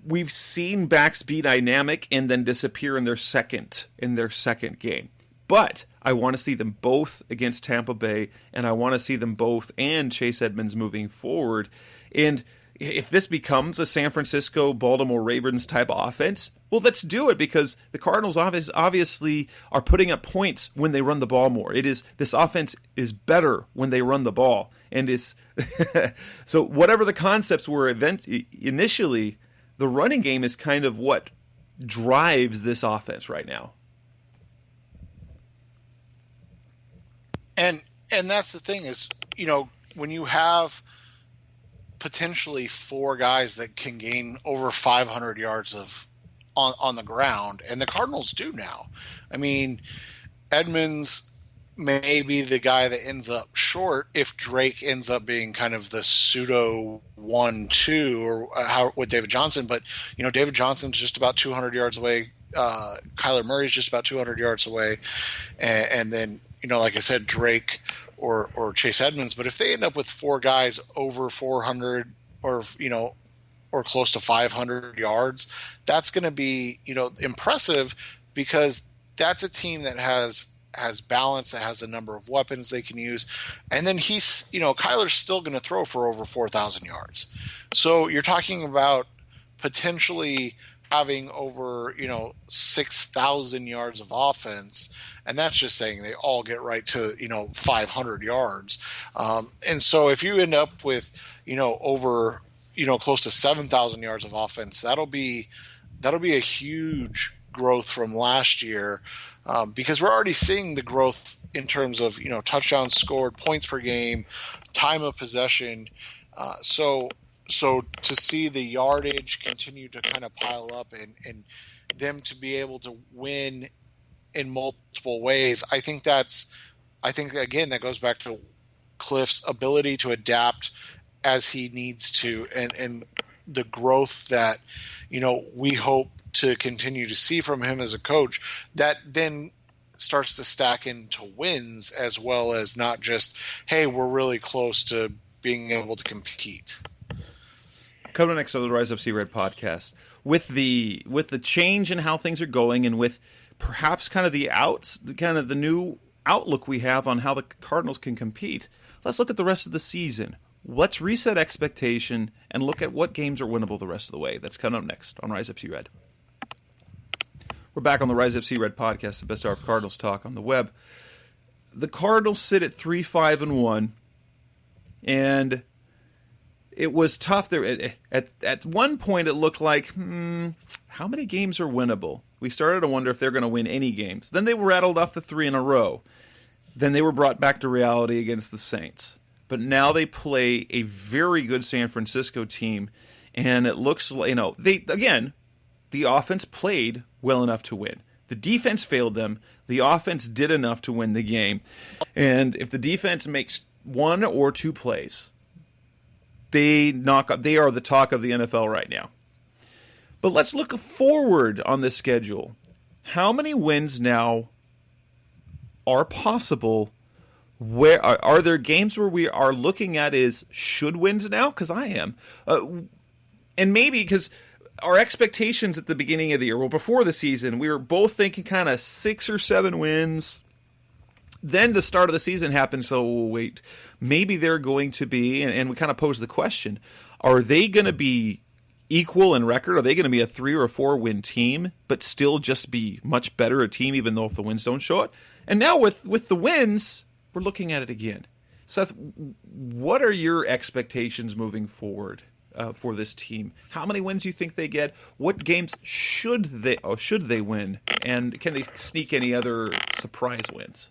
we've seen backs be dynamic and then disappear in their second game. But I want to see them both against Tampa Bay, and I want to see them both and Chase Edmonds moving forward. And if this becomes a San Francisco, Baltimore Ravens type offense, well, let's do it, because the Cardinals obviously are putting up points when they run the ball more. This offense is better when they run the ball, and it's so whatever the concepts were initially, the running game is kind of what drives this offense right now. And that's the thing is, when you have potentially 4 guys that can gain over 500 yards on the ground, and the Cardinals do now. I mean, Edmonds may be the guy that ends up short if Drake ends up being kind of the pseudo 1-2 or with David Johnson. But, David Johnson's just about 200 yards away. Kyler Murray's just about 200 yards away. And then, like I said, Drake or Chase Edmonds. But if they end up with 4 guys over 400 or close to 500 yards, that's going to be, impressive, because that's a team that has balance, that has a number of weapons they can use. And then Kyler's still going to throw for over 4,000 yards. So you're talking about potentially having over, 6,000 yards of offense. And that's just saying they all get right to, 500 yards. And so if you end up with, over, close to 7,000 yards of offense, that'll be a huge growth from last year, because we're already seeing the growth in terms of, touchdowns scored, points per game, time of possession. So to see the yardage continue to kind of pile up and them to be able to win in multiple ways, I think again, that goes back to Cliff's ability to adapt as he needs to, and the growth that, we hope to continue to see from him as a coach, that then starts to stack into wins, as well as not just, hey, we're really close to being able to compete. Coming next on the Rise Up See Red podcast, with the change in how things are going, and with perhaps kind of the new outlook we have on how the Cardinals can compete, let's look at the rest of the season. Let's reset expectation and look at what games are winnable the rest of the way. That's coming up next on Rise Up See Red. We're back on the Rise Up See Red podcast, the best hour of Cardinals talk on the web. The Cardinals sit at 3-5-1, and it was tough there. At one point, it looked like, how many games are winnable? We started to wonder if they're going to win any games. Then they rattled off the 3 in a row. Then they were brought back to reality against the Saints. But now they play a very good San Francisco team, and it looks like, the offense played well enough to win. The defense failed them. The offense did enough to win the game. And if the defense makes 1 or 2 plays, they are the talk of the NFL right now. But let's look forward on the schedule. How many wins now are possible? Where are there games where we are looking at is should wins now? Because I am. And maybe because our expectations at the beginning of the year, well, before the season, we were both thinking kind of 6 or 7 wins. Then the start of the season happened, so wait, maybe they're going to be, and we kind of posed the question, are they going to be equal in record? Are they going to be a 3 or a 4 win team, but still just be much better a team, even though if the wins don't show it? And now with the wins, we're looking at it again. Seth, what are your expectations moving forward for this team? How many wins do you think they get? What games should they win? And can they sneak any other surprise wins?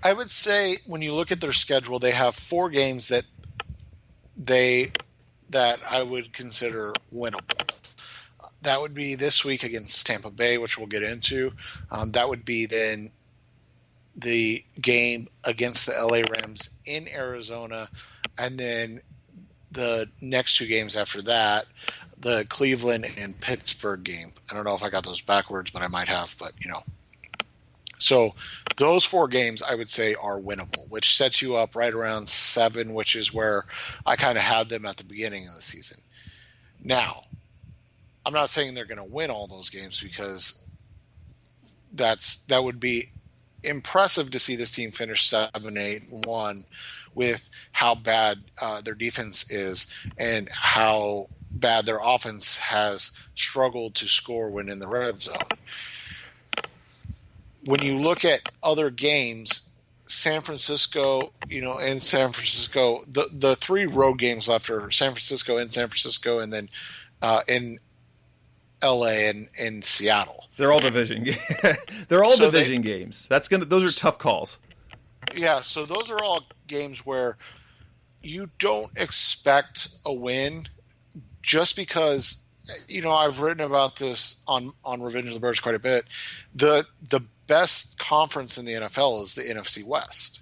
I would say when you look at their schedule, they have 4 games that I would consider winnable. That would be this week against Tampa Bay, which we'll get into. That would be then the game against the LA Rams in Arizona, and then the next 2 games after that, the Cleveland and Pittsburgh game. I don't know if I got those backwards, but I might have, but So those 4 games I would say are winnable, which sets you up right around 7, which is where I kind of had them at the beginning of the season. Now, I'm not saying they're going to win all those games because that would be impressive to see this team finish 7-8-1 with how bad their defense is and how bad their offense has struggled to score when in the red zone. When you look at other games, San Francisco, and San Francisco, the 3 road games left are San Francisco, and then in LA and Seattle. They're all division. They're all division games. Those are tough calls. Yeah, so those are all games where you don't expect a win just because I've written about this on Revenge of the Birds quite a bit. The best conference in the NFL is the NFC West.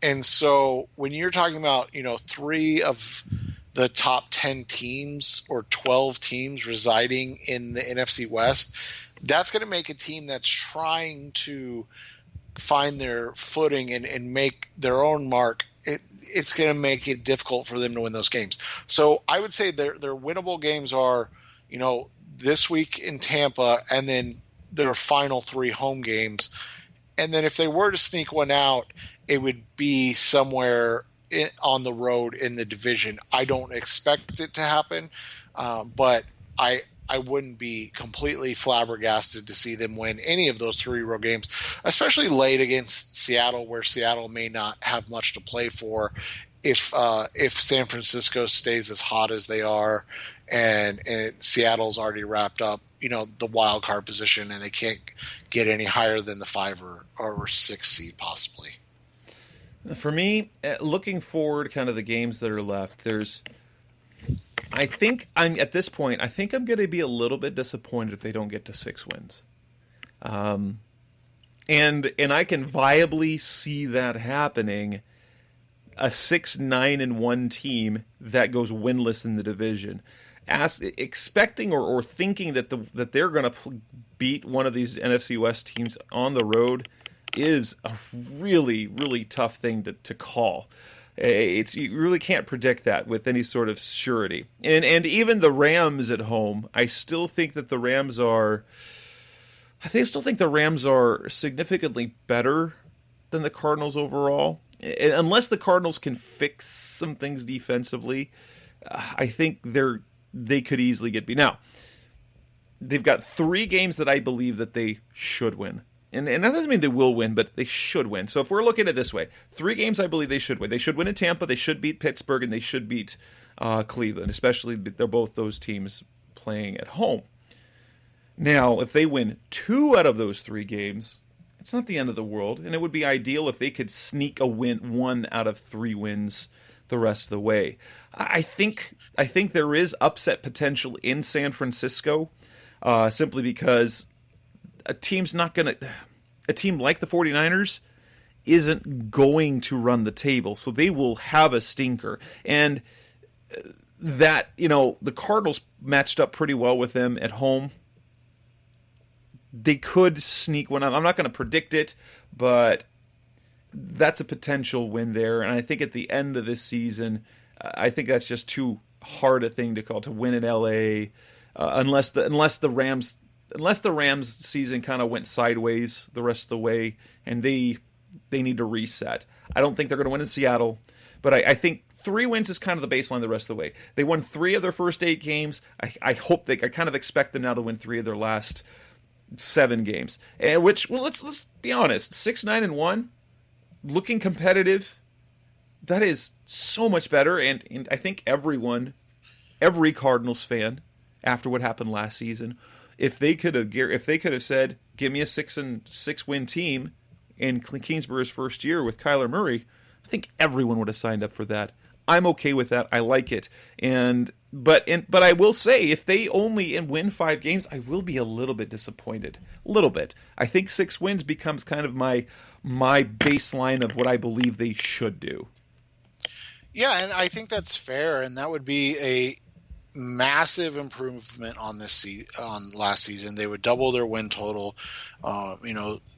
And so when you're talking about, 3 of the top 10 teams or 12 teams residing in the NFC West, that's going to make a team that's trying to find their footing and make their own mark. It's going to make it difficult for them to win those games. So I would say their winnable games are, this week in Tampa and then their final 3 home games. And then if they were to sneak one out, it would be somewhere on the road in the division. I don't expect it to happen, but I wouldn't be completely flabbergasted to see them win any of those 3 road games, especially late against Seattle, where Seattle may not have much to play for if San Francisco stays as hot as they are and Seattle's already wrapped up, the wild card position, and they can't get any higher than the 5 or 6 seed possibly. For me, looking forward, kind of the games that are left, I think I'm going to be a little bit disappointed if they don't get to 6 wins. And I can viably see that happening. A 6-9-1 team that goes winless in the division, expecting or thinking that they're going to beat one of these NFC West teams on the road is a really, really tough thing to call. You really can't predict that with any sort of surety. And even the Rams at home, I still think that the Rams are significantly better than the Cardinals overall. Unless the Cardinals can fix some things defensively, I think they could easily get beat. Now, they've got 3 games that I believe that they should win. And that doesn't mean they will win, but they should win. So if we're looking at it this way, 3 games I believe they should win. They should win in Tampa, they should beat Pittsburgh, and they should beat Cleveland, especially they're both those teams playing at home. Now, if they win 2 out of those 3 games, it's not the end of the world, and it would be ideal if they could sneak a win 1 out of 3 wins the rest of the way. I think there is upset potential in San Francisco, simply because a team like the 49ers isn't going to run the table, so they will have a stinker. And that, the Cardinals matched up pretty well with them at home. They could sneak one out. I'm not going to predict it, but that's a potential win there. And I think at the end of this season, I think that's just too hard a thing to call to win in LA, unless the Rams season kind of went sideways the rest of the way, and they need to reset. I don't think they're going to win in Seattle, but I think 3 wins is kind of the baseline the rest of the way. They won 3 of their first 8 games. I kind of expect them now to win 3 of their last 7 games. And let's be honest, 6-9-1, looking competitive, that is so much better. And I think every Cardinals fan, after what happened last season, if they could have said, give me a 6 win team in Kingsbury's first year with Kyler Murray, I think everyone would have signed up for that. I'm okay with that. I like it. But I will say, if they only win 5 games, I will be a little bit disappointed. A little bit. I think 6 wins becomes kind of my baseline of what I believe they should do. Yeah, and I think that's fair, and that would be a massive improvement on last season. They would double their win total.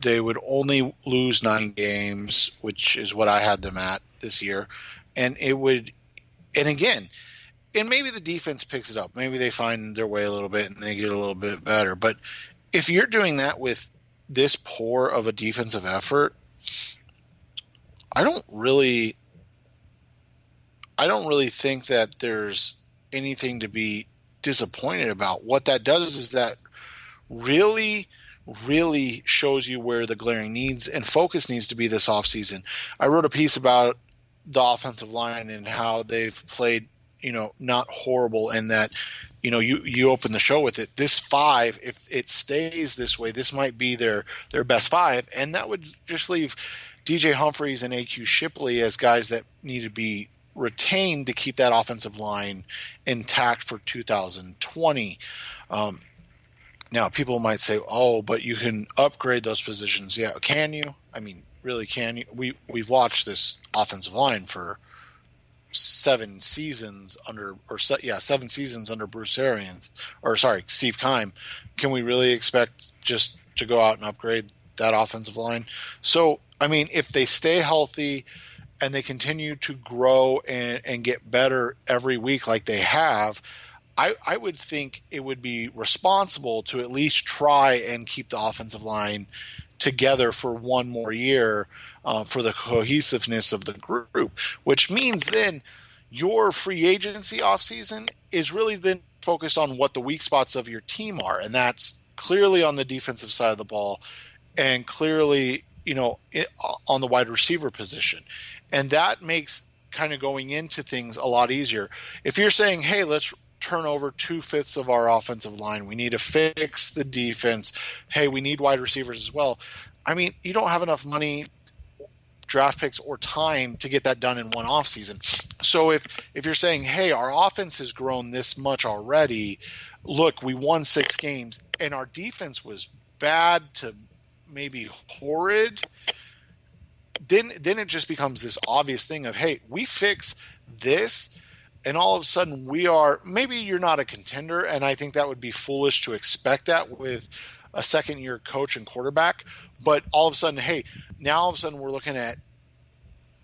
They would only lose 9 games, which is what I had them at this year. And maybe the defense picks it up. Maybe they find their way a little bit and they get a little bit better. But if you're doing that with this poor of a defensive effort, I don't really think that there's anything to be disappointed about. What that does is that really, really shows you where the glaring needs and focus needs to be this offseason. I wrote a piece about the offensive line and how they've played, not horrible, and that, you open the show with it. This 5, if it stays this way, this might be their best 5, and that would just leave DJ Humphries and AQ Shipley as guys that need to be retained to keep that offensive line intact for 2020. Now, people might say, "Oh, but you can upgrade those positions." Yeah, can you? I mean, really, can you? We've watched this offensive line for 7 seasons under Bruce Arians, Steve Keim. Can we really expect just to go out and upgrade that offensive line? So, I mean, if they stay healthy and they continue to grow and get better every week like they have, I would think it would be responsible to at least try and keep the offensive line together for 1 more year for the cohesiveness of the group, which means then your free agency offseason is really then focused on what the weak spots of your team are, and that's clearly on the defensive side of the ball and clearly on the wide receiver position. And that makes kind of going into things a lot easier. If you're saying, hey, let's turn over 2/5 of our offensive line, we need to fix the defense, hey, we need wide receivers as well. I mean, you don't have enough money, draft picks, or time to get that done in one offseason. So if you're saying, hey, our offense has grown this much already, look, we won 6 games, and our defense was bad to maybe horrid, then it just becomes this obvious thing of, hey, we fix this, and all of a sudden maybe you're not a contender, and I think that would be foolish to expect that with a second-year coach and quarterback, but all of a sudden, hey, now all of a sudden we're looking at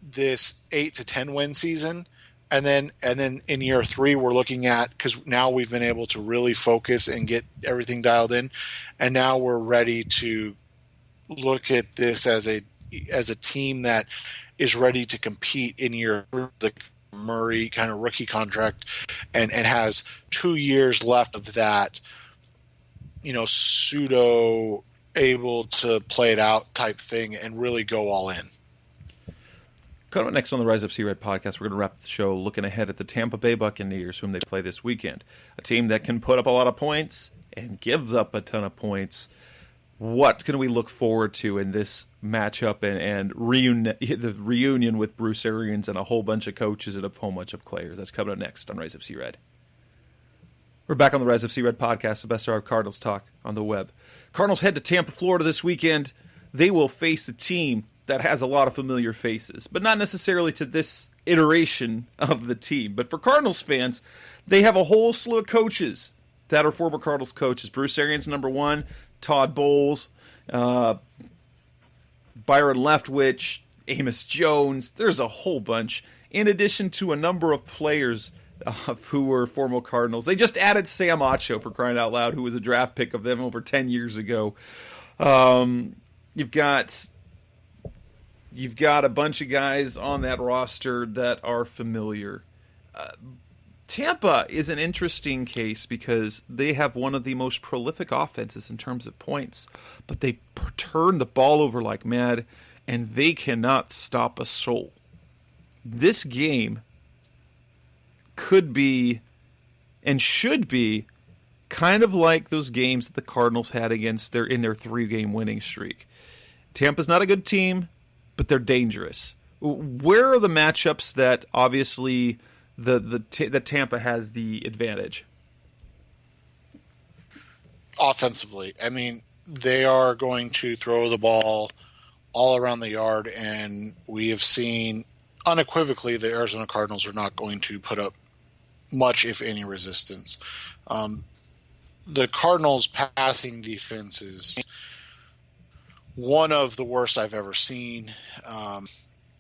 this 8 to 10 win season, and then in year 3 we're looking at, because now we've been able to really focus and get everything dialed in, and now we're ready to look at this as a team that is ready to compete in the Murray kind of rookie contract and has 2 years left of that, pseudo able to play it out type thing and really go all in. Coming up next on the Rise Up Sea Red podcast, we're going to wrap the show looking ahead at the Tampa Bay Buccaneers, whom they play this weekend. A team that can put up a lot of points and gives up a ton of points. What can we look forward to in this matchup and the reunion with Bruce Arians and a whole bunch of coaches and a whole bunch of players? That's coming up next on Rise Up Sea Red. We're back on the Rise Up Sea Red podcast, the best hour of Cardinals talk on the web. Cardinals head to Tampa, Florida this weekend. They will face a team that has a lot of familiar faces, but not necessarily to this iteration of the team. But for Cardinals fans, they have a whole slew of coaches that are former Cardinals coaches. Bruce Arians, number one, Todd Bowles, Byron Leftwich, Amos Jones. There's a whole bunch, in addition to a number of players who were former Cardinals. They just added Sam Acho, for crying out loud, who was a draft pick of them over 10 years ago. You've got a bunch of guys on that roster that are familiar. Tampa is an interesting case because they have one of the most prolific offenses in terms of points, but they turn the ball over like mad, and they cannot stop a soul. This game could be and should be kind of like those games that the Cardinals had against in their 3-game winning streak. Tampa's not a good team, but they're dangerous. Where are the matchups that obviously that Tampa has the advantage? Offensively, I mean, they are going to throw the ball all around the yard, and we have seen unequivocally the Arizona Cardinals are not going to put up much, if any, resistance. The Cardinals' passing defense is one of the worst I've ever seen.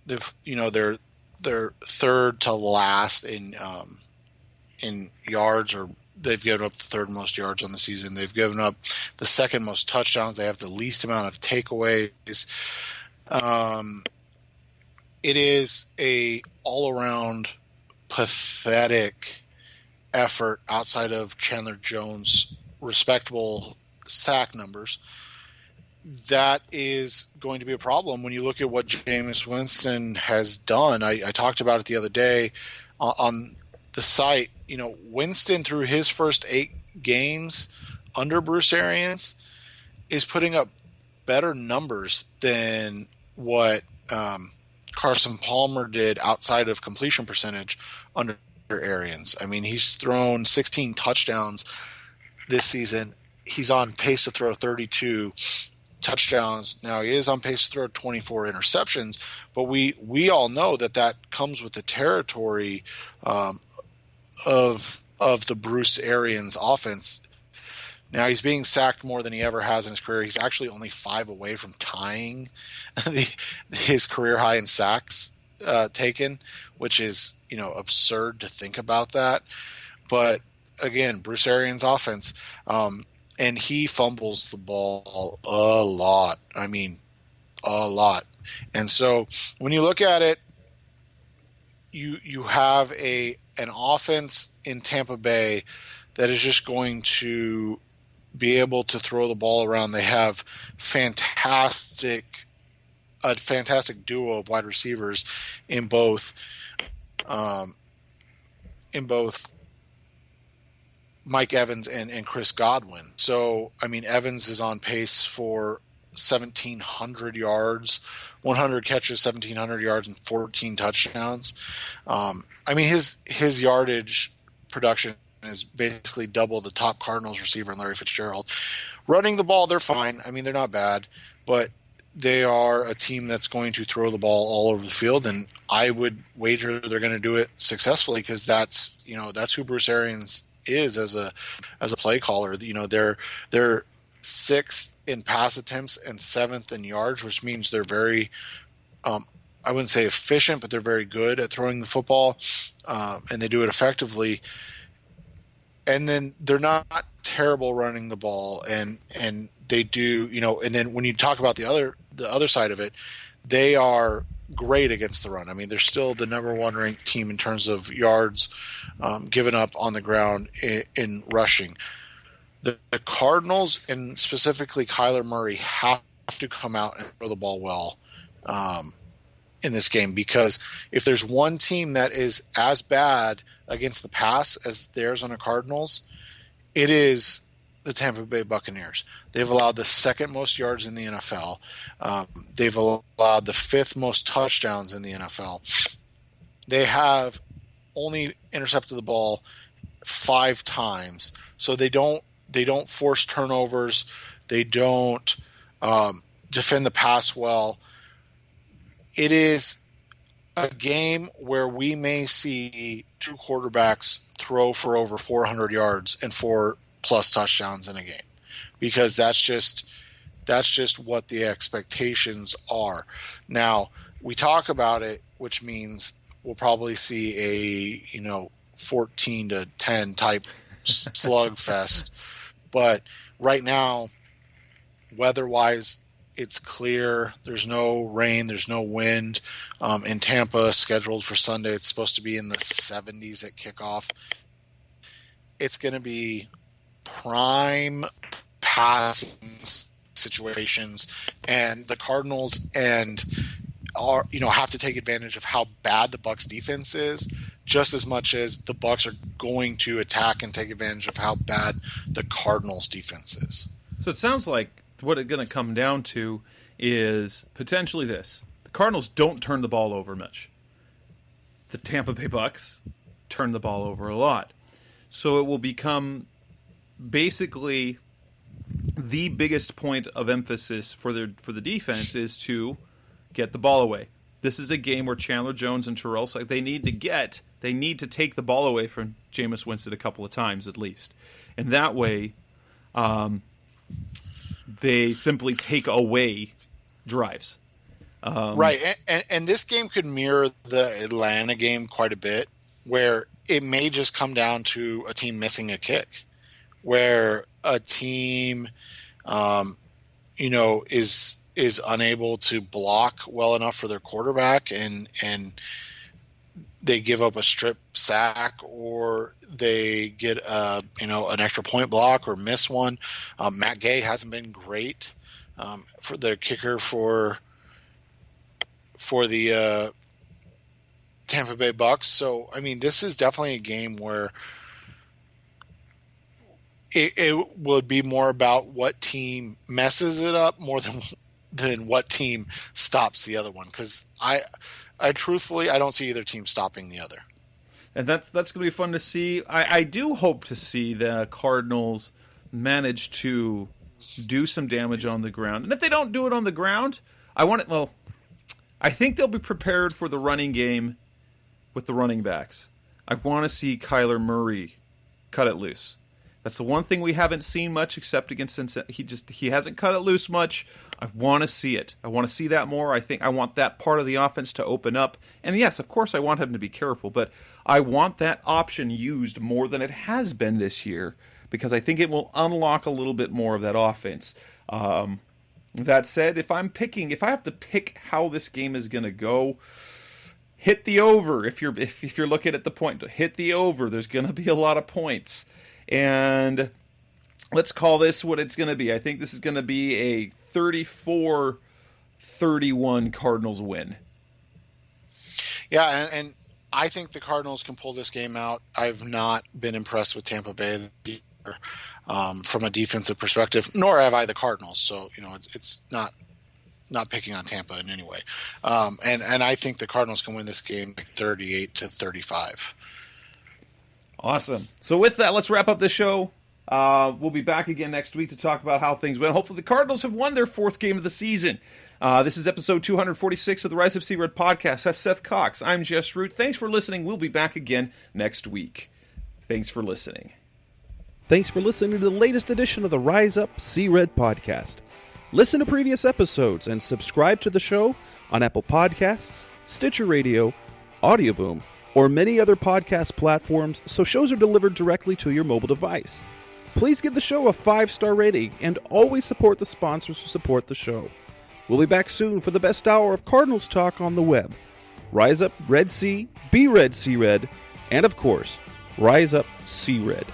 They're third to last in yards, or they've given up the third most yards on the season. They've given up the second most touchdowns. They have the least amount of takeaways. It is a all-around pathetic effort outside of Chandler Jones' respectable sack numbers. That is going to be a problem when you look at what Jameis Winston has done. I talked about it the other day on the site. You know, Winston, through his first 8 games under Bruce Arians, is putting up better numbers than what Carson Palmer did outside of completion percentage under Arians. I mean, he's thrown 16 touchdowns this season. He's on pace to throw 32 touchdowns. Now, he is on pace to throw 24 interceptions, but we all know that comes with the territory of the Bruce Arians offense. Now, he's being sacked more than he ever has in his career. He's actually only 5 away from tying his career high in sacks taken, which is, absurd to think about that. But again, Bruce Arians' offense, and he fumbles the ball a lot. I mean, a lot. And so when you look at it, you have an offense in Tampa Bay that is just going to be able to throw the ball around. They have a fantastic duo of wide receivers in both Mike Evans and Chris Godwin. So, I mean, Evans is on pace for 1,700 yards, 100 catches, 1,700 yards, and 14 touchdowns. I mean, his yardage production is basically double the top Cardinals receiver in Larry Fitzgerald. Running the ball, they're fine. I mean, they're not bad, but they are a team that's going to throw the ball all over the field, and I would wager they're going to do it successfully because that's who Bruce Arians is as a play caller. They're 6th in pass attempts and 7th in yards, which means they're very I wouldn't say efficient, but they're very good at throwing the football, and they do it effectively. And then they're not terrible running the ball, and they do, and then when you talk about the other side of it, they are great against the run. I mean, they're still the number 1 ranked team in terms of yards given up on the ground in rushing. The Cardinals, and specifically Kyler Murray, have to come out and throw the ball well in this game, because if there's one team that is as bad against the pass as the Arizona Cardinals, it is the Tampa Bay Buccaneers. They've allowed the second most yards in the NFL. They've allowed the fifth most touchdowns in the NFL. They have only intercepted the ball 5 times, so they don't force turnovers. They don't defend the pass well. It is a game where we may see 2 quarterbacks throw for over 400 yards and 4+ touchdowns in a game, because that's just what the expectations are. Now, we talk about it, which means we'll probably see a 14-10 type slugfest. But right now, weather-wise, it's clear. There's no rain. There's no wind. In Tampa, scheduled for Sunday, it's supposed to be in the 70s at kickoff. It's going to be prime passing situations, and the Cardinals have to take advantage of how bad the Bucs defense is, just as much as the Bucs are going to attack and take advantage of how bad the Cardinals defense is. So it sounds like what it's going to come down to is potentially this: the Cardinals don't turn the ball over much. The Tampa Bay Bucs turn the ball over a lot. So it will become basically the biggest point of emphasis for the defense is to get the ball away. This is a game where Chandler Jones and Terrell, they need to take the ball away from Jameis Winston a couple of times at least. And that way, they simply take away drives. Right. And this game could mirror the Atlanta game quite a bit, where it may just come down to a team missing a kick, where a team, is unable to block well enough for their quarterback, and they give up a strip sack, or they get an extra point block or miss one. Matt Gay hasn't been great for the kicker for the Tampa Bay Bucs. So I mean, this is definitely a game where it would be more about what team messes it up more than what team stops the other one, because I truthfully don't see either team stopping the other. And that's going to be fun to see. I do hope to see the Cardinals manage to do some damage on the ground. And if they don't do it on the ground, I think they'll be prepared for the running game with the running backs. I want to see Kyler Murray cut it loose. That's the one thing we haven't seen much, except against Cincinnati. He hasn't cut it loose much. I want to see it. I want to see that more. I want that part of the offense to open up. And yes, of course, I want him to be careful, but I want that option used more than it has been this year, because I think it will unlock a little bit more of that offense. That said, if I have to pick how this game is going to go, hit the over. If you're looking at the point, hit the over. There's going to be a lot of points. And let's call this what it's going to be. I think this is going to be a 34-31 Cardinals win. Yeah, and I think the Cardinals can pull this game out. I've not been impressed with Tampa Bay from a defensive perspective, nor have I the Cardinals. So, it's not picking on Tampa in any way. And I think the Cardinals can win this game 38-35. Awesome. So with that, let's wrap up the show. We'll be back again next week to talk about how things went. Hopefully the Cardinals have won their 4th game of the season. This is episode 246 of the Rise Up Sea Red podcast. That's Seth Cox. I'm Jess Root. Thanks for listening. We'll be back again next week. Thanks for listening. Thanks for listening to the latest edition of the Rise Up Sea Red podcast. Listen to previous episodes and subscribe to the show on Apple Podcasts, Stitcher Radio, Audioboom, or many other podcast platforms, so shows are delivered directly to your mobile device. Please give the show a 5-star rating and always support the sponsors who support the show. We'll be back soon for the best hour of Cardinals talk on the web. Rise up, Red Sea, be Red Sea Red, and of course, Rise Up Sea Red.